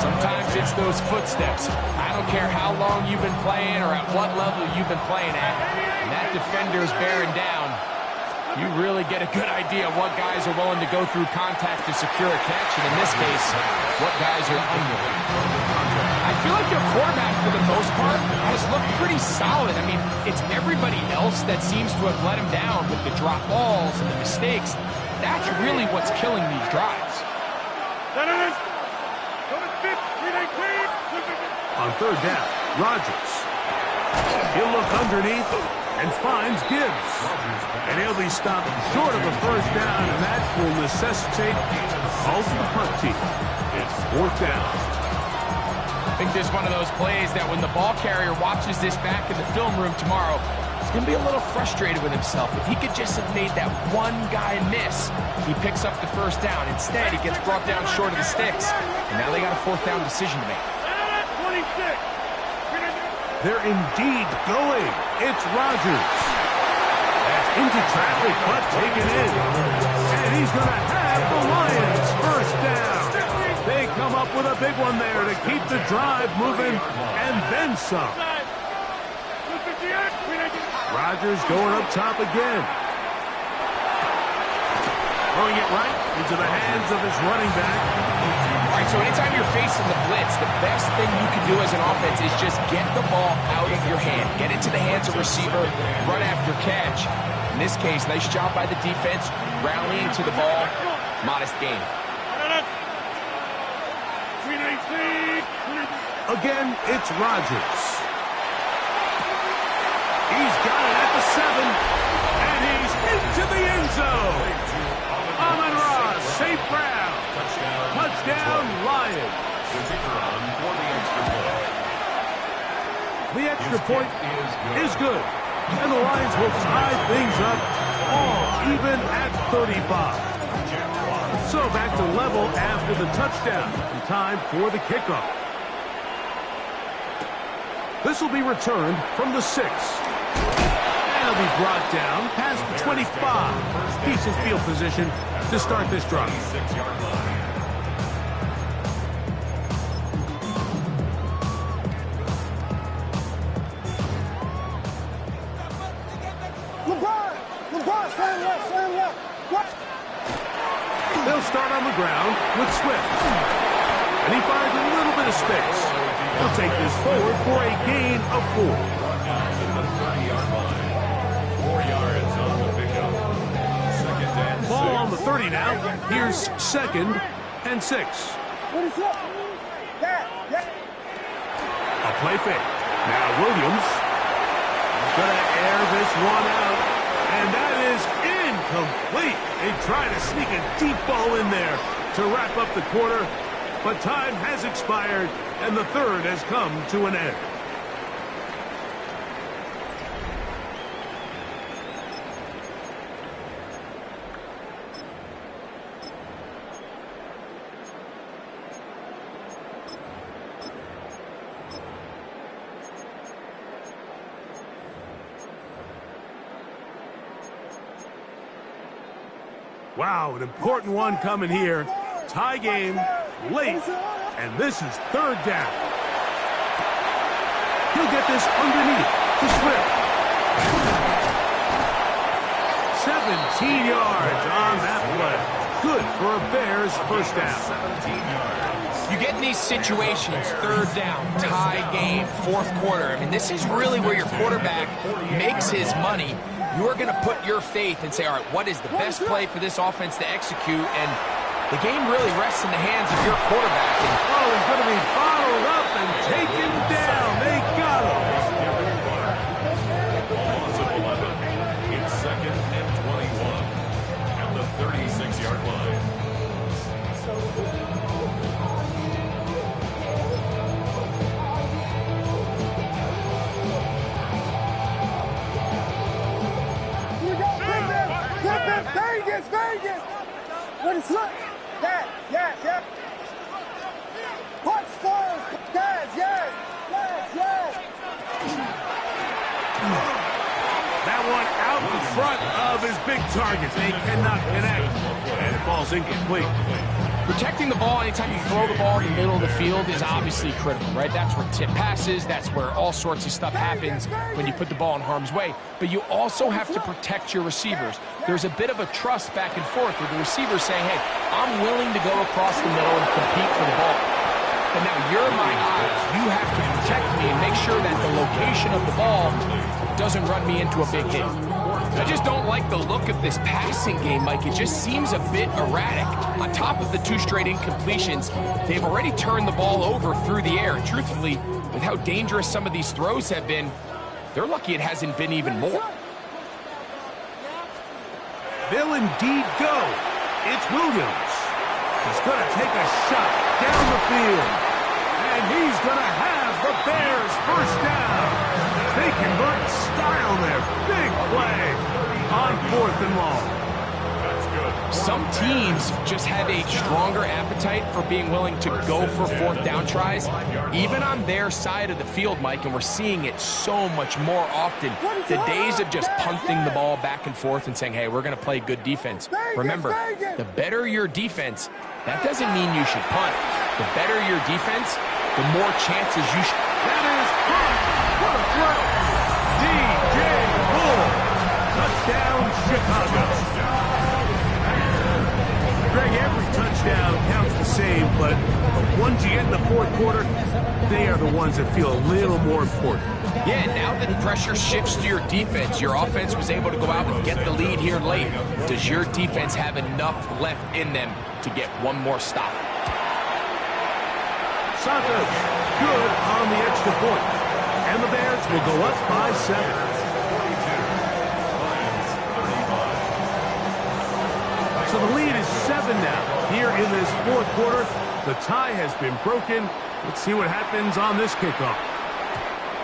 Sometimes it's those footsteps. I don't care how long you've been playing or at what level you've been playing at. And that defender's bearing down. You really get a good idea of what guys are willing to go through contact to secure a catch, and in this case, what guys are unwilling. I feel like their quarterback, for the most part, has looked pretty solid. I mean, it's everybody else that seems to have let him down with the drop balls and the mistakes. That's really what's killing these drives. On third down, Rodgers. He'll look underneath and finds Gibbs. And he'll be stopped short of a first down, and that will necessitate a call to the punt team. It's fourth down. I think this is one of those plays that when the ball carrier watches this back in the film room tomorrow, he's going to be a little frustrated with himself. If he could just have made that one guy miss, he picks up the first down. Instead, he gets brought down short of the sticks, and now they got a fourth down decision to make. They're indeed going. It's Rodgers. That's into traffic, but taken in. And he's going to have the Lions first down. They come up with a big one there to keep the drive moving, and then some. Rodgers going up top again. Throwing it right into the hands of his running back. All right, so anytime you're facing the blitz, the best thing you can do as an offense is just get the ball out of your hand. Get it to the hands of the receiver, run after catch. In this case, nice job by the defense, rallying to the ball. Modest gain. Again, it's Rodgers. He's got it at the 7, and he's into the end zone. Amon-Ra St. Brown. Touchdown, Lions. The extra point is good, and the Lions will tie things up all even at 35. So back to level after the touchdown, and time for the kickoff. This will be returned from the 6. And it'll be brought down past the 25. Decent field position to start this drive. 26-yard line. LeBron, slam left. They'll start on the ground with Swift. And he finds a little bit of space. He'll take this forward for a gain of 4. The 30-yard line. 4 yards on the pickup. Second and 6. Ball on the 30 now. Here's second and 6. A play fake. Now Williams is going to air this one out. And that is incomplete. They try to sneak a deep ball in there to wrap up the quarter, but time has expired, and the third has come to an end. Wow, an important one coming here. Tie game, late, and this is third down. He'll get this underneath to Swift. 17 yards on that play. Good for a Bears first down. 17 yards. You get in these situations, third down, tie game, fourth quarter. I mean, this is really where your quarterback makes his money. You're going to put your faith and say, all right, what is the best play for this offense to execute? And the game really rests in the hands of your quarterback. And oh, he's going to be bottled up and taken down. They got him. Loss of 11. It's 2nd and 21 at the 36-yard line. Vegas! What is look? Yes. Punch scores! Yes! That one out in front of his big targets. They cannot connect, and it falls incomplete. protecting the ball anytime you throw the ball in the middle of the field is obviously critical, right? That's where tip passes, that's where all sorts of stuff happens when you put the ball in harm's way. But you also have to protect your receivers. There's a bit of a trust back and forth with the receiver saying, hey, I'm willing to go across the middle and compete for the ball. But now you're my eyes. You have to protect me and make sure that the location of the ball doesn't run me into a big hit. I just don't like the look of this passing game, Mike. It just seems a bit erratic. On top of the 2 straight incompletions, they've already turned the ball over through the air. And truthfully, with how dangerous some of these throws have been, they're lucky it hasn't been even more. They'll indeed go. It's Williams. He's going to take a shot down the field. And he's going to have the Bears first down. They convert in style there. Big play on 4th and long. That's good. Some teams just have a stronger appetite for being willing to go for 4th down tries, even on their side of the field, Mike, and we're seeing it so much more often. The days of just punting the ball back and forth and saying, hey, we're going to play good defense. Remember, the better your defense, that doesn't mean you should punt. The better your defense, the more chances you should. That is caught. What a throw. DJ Moore. Touchdown, Chicago. Greg, every touchdown counts the same, but the ones you get in the 4th quarter, they are the ones that feel a little more important. Yeah, now that pressure shifts to your defense, your offense was able to go out and get the lead here late. Does your defense have enough left in them to get one more stop? Santos, good on the extra point. And the Bears will go up by 7. So the lead is 7 now. Here in this 4th quarter, the tie has been broken. Let's see what happens on this kickoff.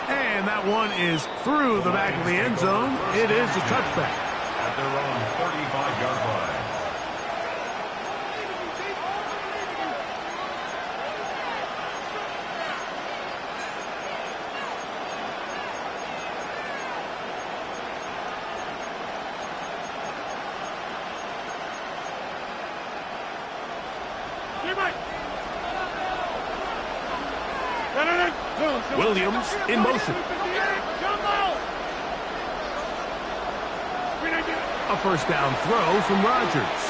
And that one is through the back of the end zone. It is a touchback. At their own 35-yard line. Williams in motion. A first down throw from Rodgers.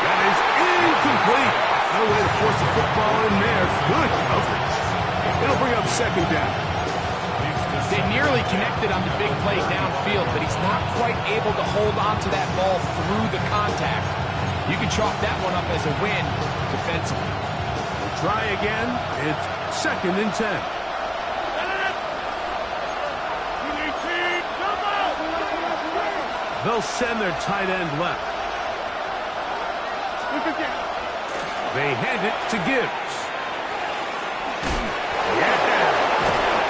That is incomplete. No way to force the football in there. Good coverage. It'll bring up 2nd down. They nearly connected on the big play downfield, but he's not quite able to hold on to that ball through the contact. You can chalk that one up as a win defensively. Try again. It's 2nd and 10. They'll send their tight end left. They hand it to Gibbs. Yeah.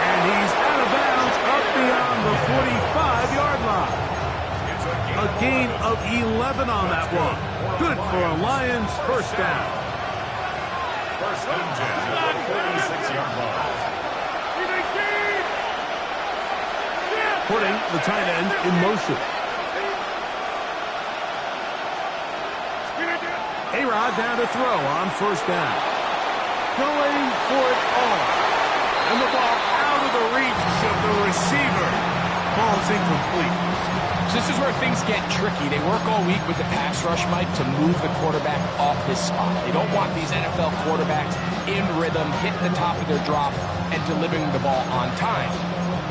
And he's out of bounds up beyond the 45-yard line. A gain of 11 on that one. Good for a Lions first down. First and 10 at the 46-yard line. Putting the tight end in motion. A-Rod down to throw on first down. Going for it all. And the ball out of the reach of the receiver. Ball's incomplete. So this is where things get tricky. They work all week with the pass rush, Mike, to move the quarterback off his spot. They don't want these NFL quarterbacks in rhythm, hitting the top of their drop, and delivering the ball on time.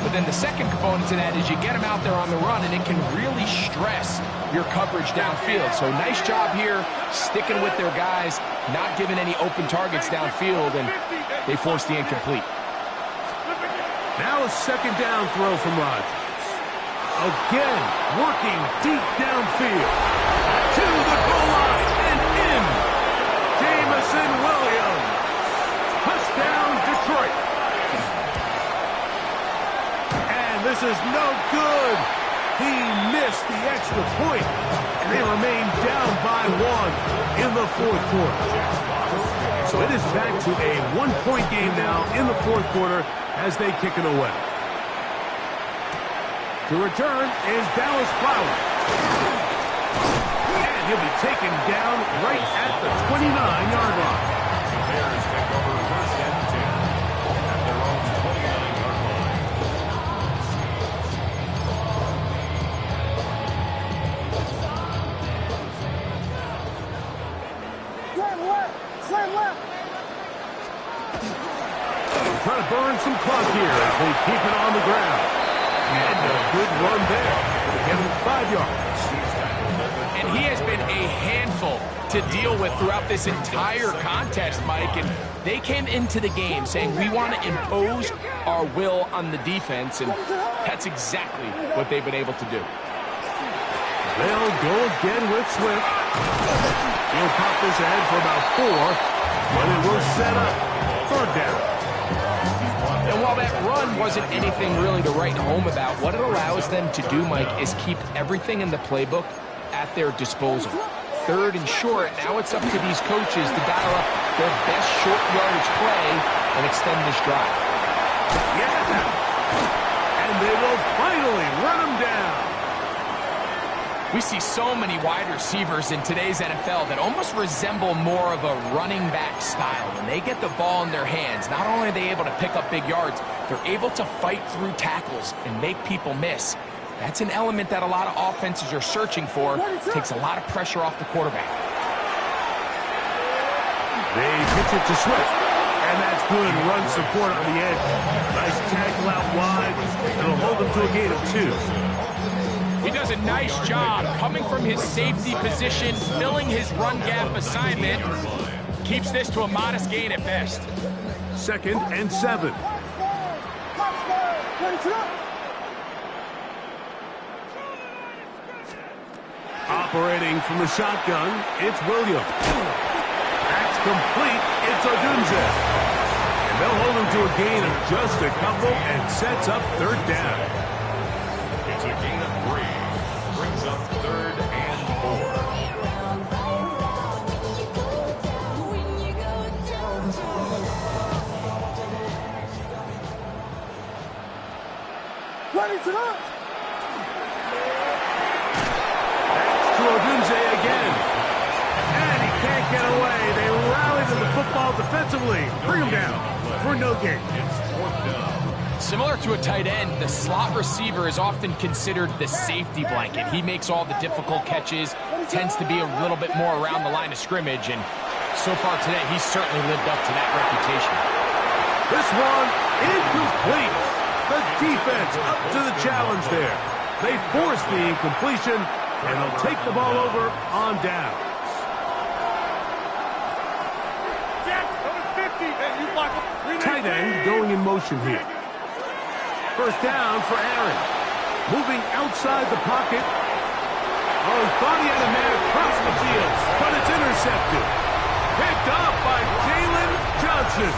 But then the second component to that is you get them out there on the run, and it can really stress your coverage downfield. So nice job here, sticking with their guys, not giving any open targets downfield, and they force the incomplete. Now a second down throw from Rodgers. Again, working deep downfield. To the goal line and in. Jameson Williams. Touchdown, Detroit. And this is no good. He missed the extra point, and they remain down by 1 in the fourth quarter. So it is back to a 1-point game now in the fourth quarter as they kick it away. To return is Dallas Flowers. And he'll be taken down right at the 29-yard line. The Bears take over first and 10 at their own 29-yard line. Slam left. Trying to burn some clock here as they keep it on the ground. And a good run there. Give him 5 yards. And he has been a handful to deal with throughout this entire contest, Mike. And they came into the game saying, we want to impose our will on the defense. And that's exactly what they've been able to do. They'll go again with Swift. He'll pop this ahead for about 4, but it will set up third down. And while that run wasn't anything really to write home about, what it allows them to do, Mike, is keep everything in the playbook at their disposal. Third and short, now it's up to these coaches to dial up their best short yardage play and extend this drive. Yeah! And they will finally run him down. We see so many wide receivers in today's NFL that almost resemble more of a running back style. When they get the ball in their hands, not only are they able to pick up big yards, they're able to fight through tackles and make people miss. That's an element that a lot of offenses are searching for. Takes a lot of pressure off the quarterback. They pitch it to Swift. And that's good run support on the edge. Nice tackle out wide. It'll hold them to a gain of 2. He does a nice job coming from his safety position, filling his run gap assignment. Keeps this to a modest gain at best. 2nd and 7. Operating from the shotgun, it's Williams. That's complete. It's Odunze. And they'll hold him to a gain of just a couple and sets up third down. It's a gain of 3. Brings up 3rd and 4. Running to up. That's to Odunze again. And he can't get away. They rally to the football defensively. Bring him down for no gain. It's 4th down. Similar to a tight end, the slot receiver is often considered the safety blanket. He makes all the difficult catches, tends to be a little bit more around the line of scrimmage, and so far today, he's certainly lived up to that reputation. This one incomplete. The defense up to the challenge there. They force the incompletion, and they'll take the ball over on downs. Tight end going in motion here. First down for Aaron. Moving outside the pocket. Oh, he thought he had a man across the field, but it's intercepted. Picked off by Jalen Johnson.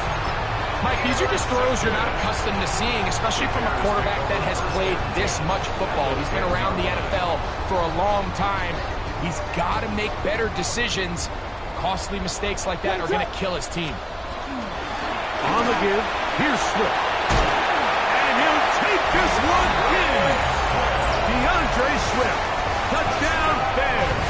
Mike, these are just throws you're not accustomed to seeing, especially from a quarterback that has played this much football. He's been around the NFL for a long time. He's got to make better decisions. Costly mistakes like that are going to kill his team. On the give, here's Swift. And he'll take this one in. DeAndre Swift. Touchdown, Bears.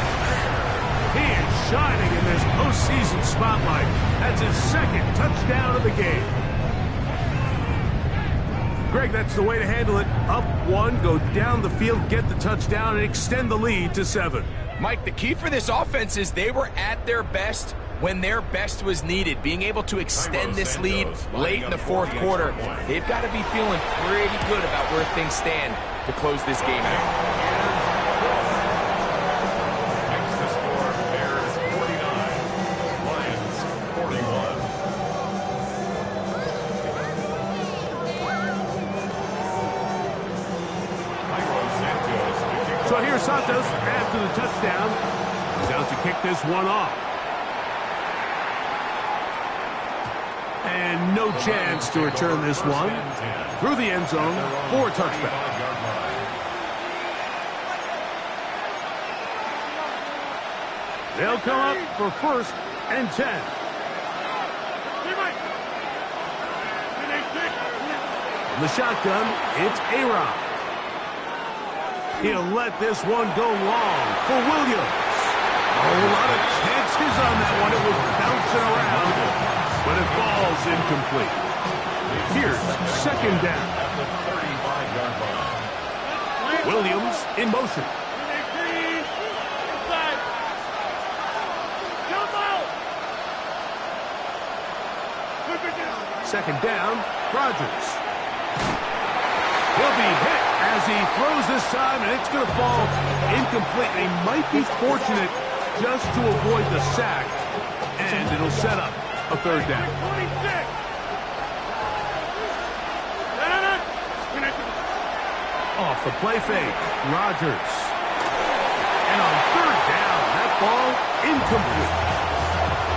He is shining in this postseason spotlight. That's his second touchdown of the game. Greg, that's the way to handle it. Up one, go down the field, get the touchdown, and extend the lead to 7. Mike, the key for this offense is they were at their best when their best was needed. Being able to extend this lead late in the fourth quarter, they've got to be feeling pretty good about where things stand to close this game out. Next to score, Bears 49, Lions 41. So here's Santos after the touchdown. He's out to kick this one off. And no chance to return this one through the end zone for a touchback. They'll come up for 1st and 10. From the shotgun, it's A-Rod. He'll let this one go long for Williams. A lot of chances on that one. It was bouncing around, but it falls incomplete. Here's 2nd down. At the 35-yard line. Williams in motion. Second down, Rodgers. He'll be hit as he throws this time, and it's going to fall incomplete. He might be fortunate just to avoid the sack, and it'll set up a 3rd down. Off the play fake, Rodgers. And on 3rd down, that ball incomplete.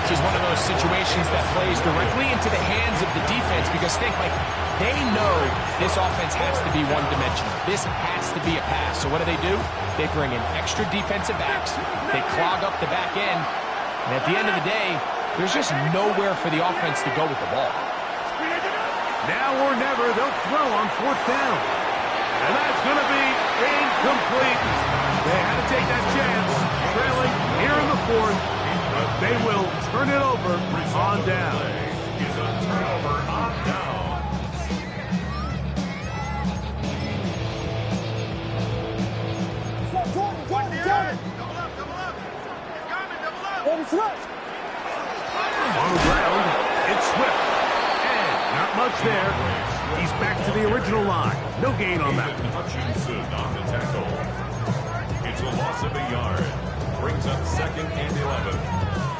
This is one of those situations that plays directly into the hands of the defense because think, Mike, they know this offense has to be one-dimensional. This has to be a pass. So what do? They bring in extra defensive backs. They clog up the back end. And at the end of the day, there's just nowhere for the offense to go with the ball. Now or never, they'll throw on 4th down. And that's going to be incomplete. They had to take that chance, trailing here in the 4th. But they will turn it over on down. Is a turnover on down. Jordan. On the ground, it's Swift. And not much there. He's back to the original line. No gain on that. Hutchinson on the tackle. It's a loss of a yard. Brings up 2nd and 11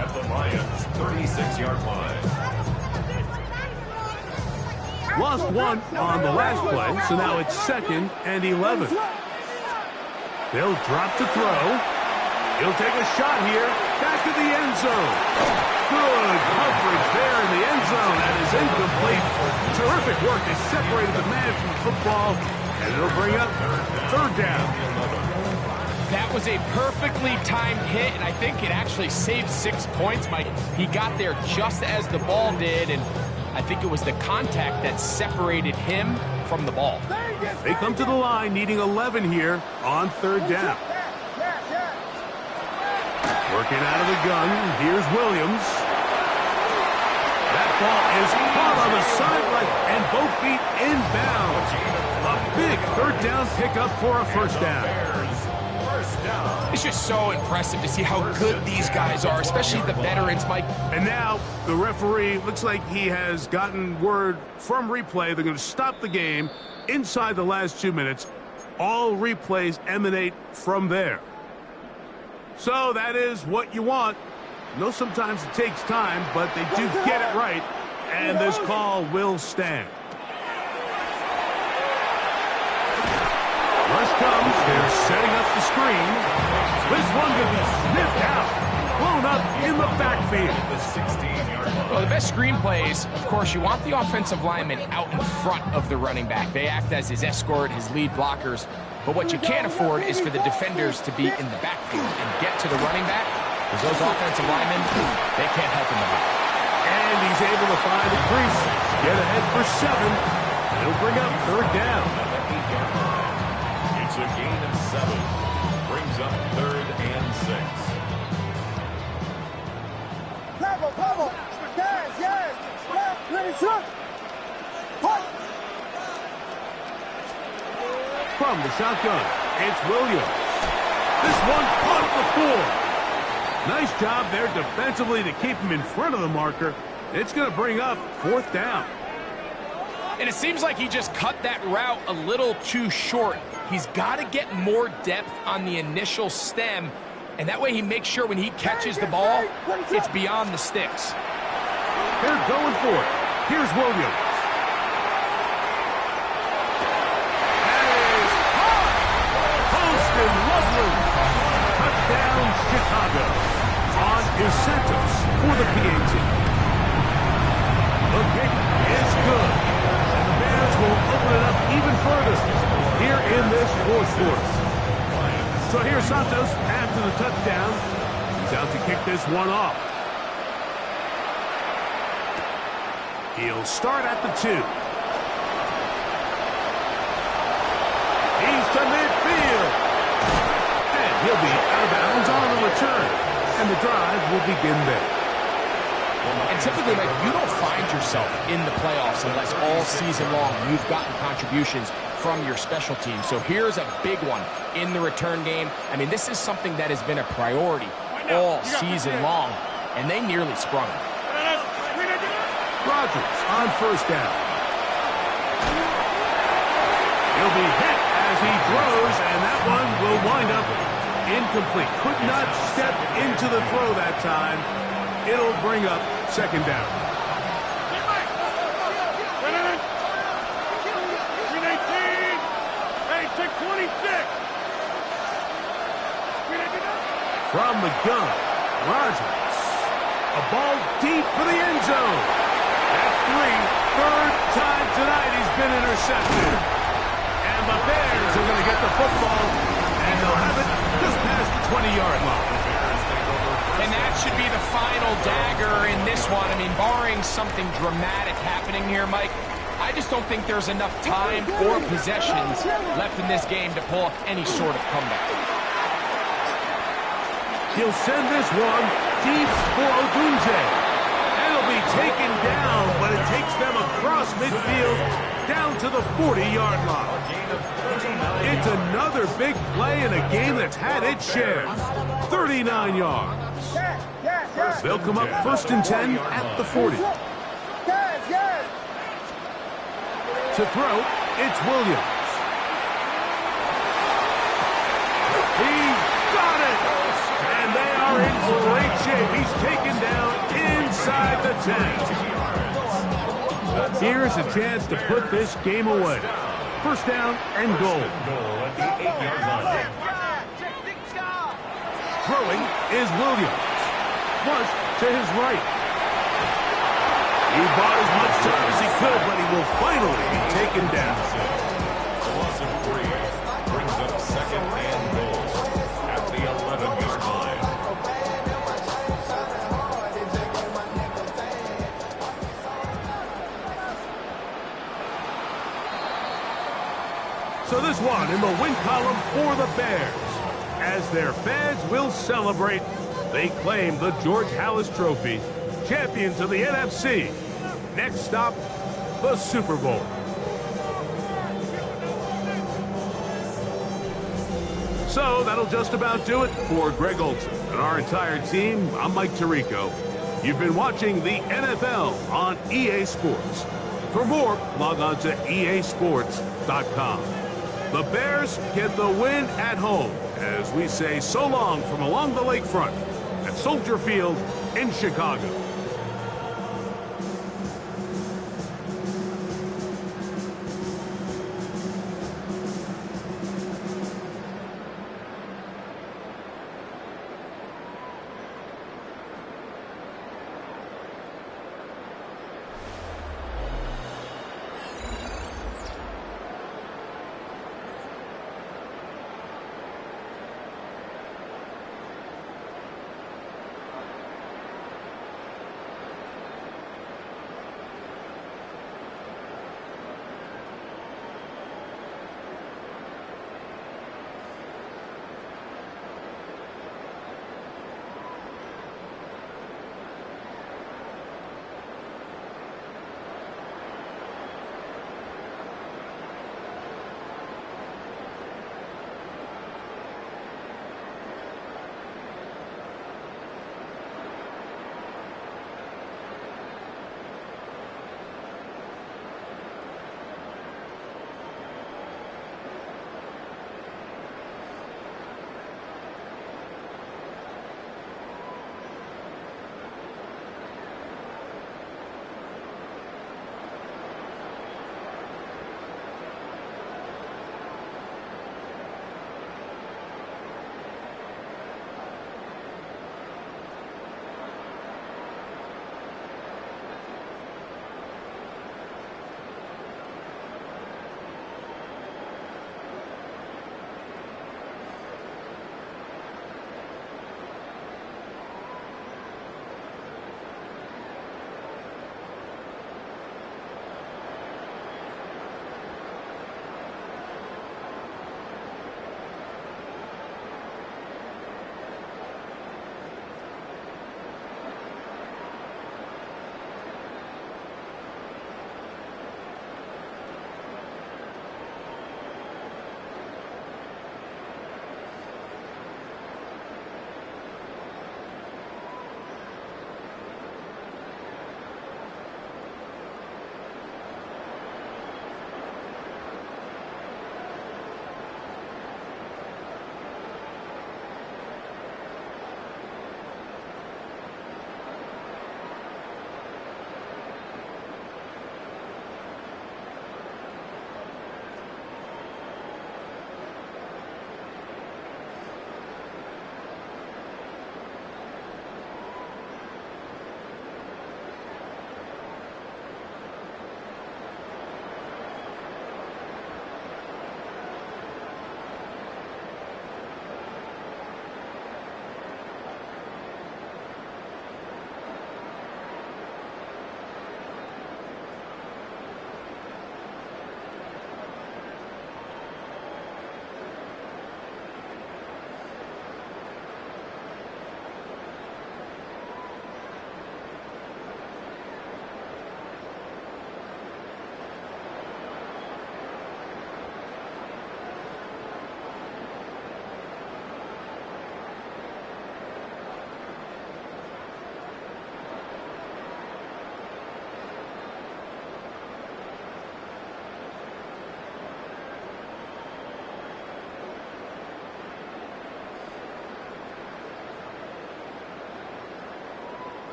at the Lions' 36-yard line. Lost one on the last play, so now it's 2nd and 11. They'll drop to throw. He'll take a shot here. Back to the end zone. Good coverage there in the end zone. That is incomplete. Terrific work. They separated the man from the football, and it'll bring up 3rd down. That was a perfectly timed hit, and I think it actually saved 6 points, Mike. He got there just as the ball did, and I think it was the contact that separated him from the ball. They come to the line needing 11 here on 3rd down. Working out of the gun, here's Williams. That ball is caught on the sideline, and both feet inbounds. A big 3rd down pickup for a 1st down. It's just so impressive to see how good these guys are, especially the veterans, Mike. And now the referee looks like he has gotten word from replay. They're going to stop the game inside the last 2 minutes. All replays emanate from there. So that is what you want. I know sometimes it takes time, but they do get it right. And this call will stand. Rush comes. There's Setting up the screen. This one could be sniffed out. Blown up in the backfield. The 16-yard line. Well, the best screenplays, of course, you want the offensive lineman out in front of the running back. They act as his escort, his lead blockers. But what you can't afford is for the defenders to be in the backfield and get to the running back, because those offensive linemen, they can't help him out. And he's able to find a crease. Get ahead for 7. It'll bring up 3rd down. At the 8-yard line. It's a gain of 7. Brings up 3rd and 6. Bravo. Yes. Left, ready, shoot. From the shotgun, it's Williams. This one caught the 4. Nice job there defensively to keep him in front of the marker. It's going to bring up 4th down. And it seems like he just cut that route a little too short. He's got to get more depth on the initial stem, and that way he makes sure when he catches the ball, it's beyond the sticks. They're going for it. Here's Williams. And lovely. Touchdown, Chicago. On is Santos for the PAT. The kick is good. And the Bears will open it up even further here in this 4th quarter. So here's Santos after the touchdown. He's out to kick this one off. He'll start at the 2. He's to midfield. He'll be out of bounds on the return, and the drive will begin there. And typically, Mike, you don't find yourself in the playoffs unless all season long you've gotten contributions from your special team. So here's a big one in the return game. I mean, this is something that has been a priority all season long, and they nearly sprung it. Rodgers on 1st down. He'll be hit as he throws, and that one will wind up incomplete. Could not step into the throw that time. It'll bring up 2nd down. From the gun, Rodgers. A ball deep for the end zone. That's 3. 3rd time tonight he's been intercepted. And the Bears are going to get the football, and they'll have it just past the 20-yard line. And that should be the final dagger in this one. I mean, barring something dramatic happening here, Mike, I just don't think there's enough time or possessions left in this game to pull off any sort of comeback. He'll send this one deep for Odunze. And it'll be taken down, but it takes them across midfield down to the 40-yard line. It's another big play in a game that's had its share. 39 yards. They'll come up 1st and 10 at the 40. To throw, it's Williams. He's got it! And they are in great shape. He's taken down inside the 10. Here's a chance to put this game away. 1st down and goal. At the 8-yard line. Throwing is Williams. Flush to his right. He bought as much time as he could, but he will finally be taken down. Loss of 3 brings up 2nd and goal at the 11-yard line. So this one in the win column for the Bears. As their fans will celebrate, they claim the George Halas Trophy, champions of the NFC. Next stop, the Super Bowl. So that'll just about do it for Greg Olsen and our entire team. I'm Mike Tirico. You've been watching the NFL on EA Sports. For more, log on to easports.com. The Bears get the win at home as we say so long from along the lakefront at Soldier Field in Chicago.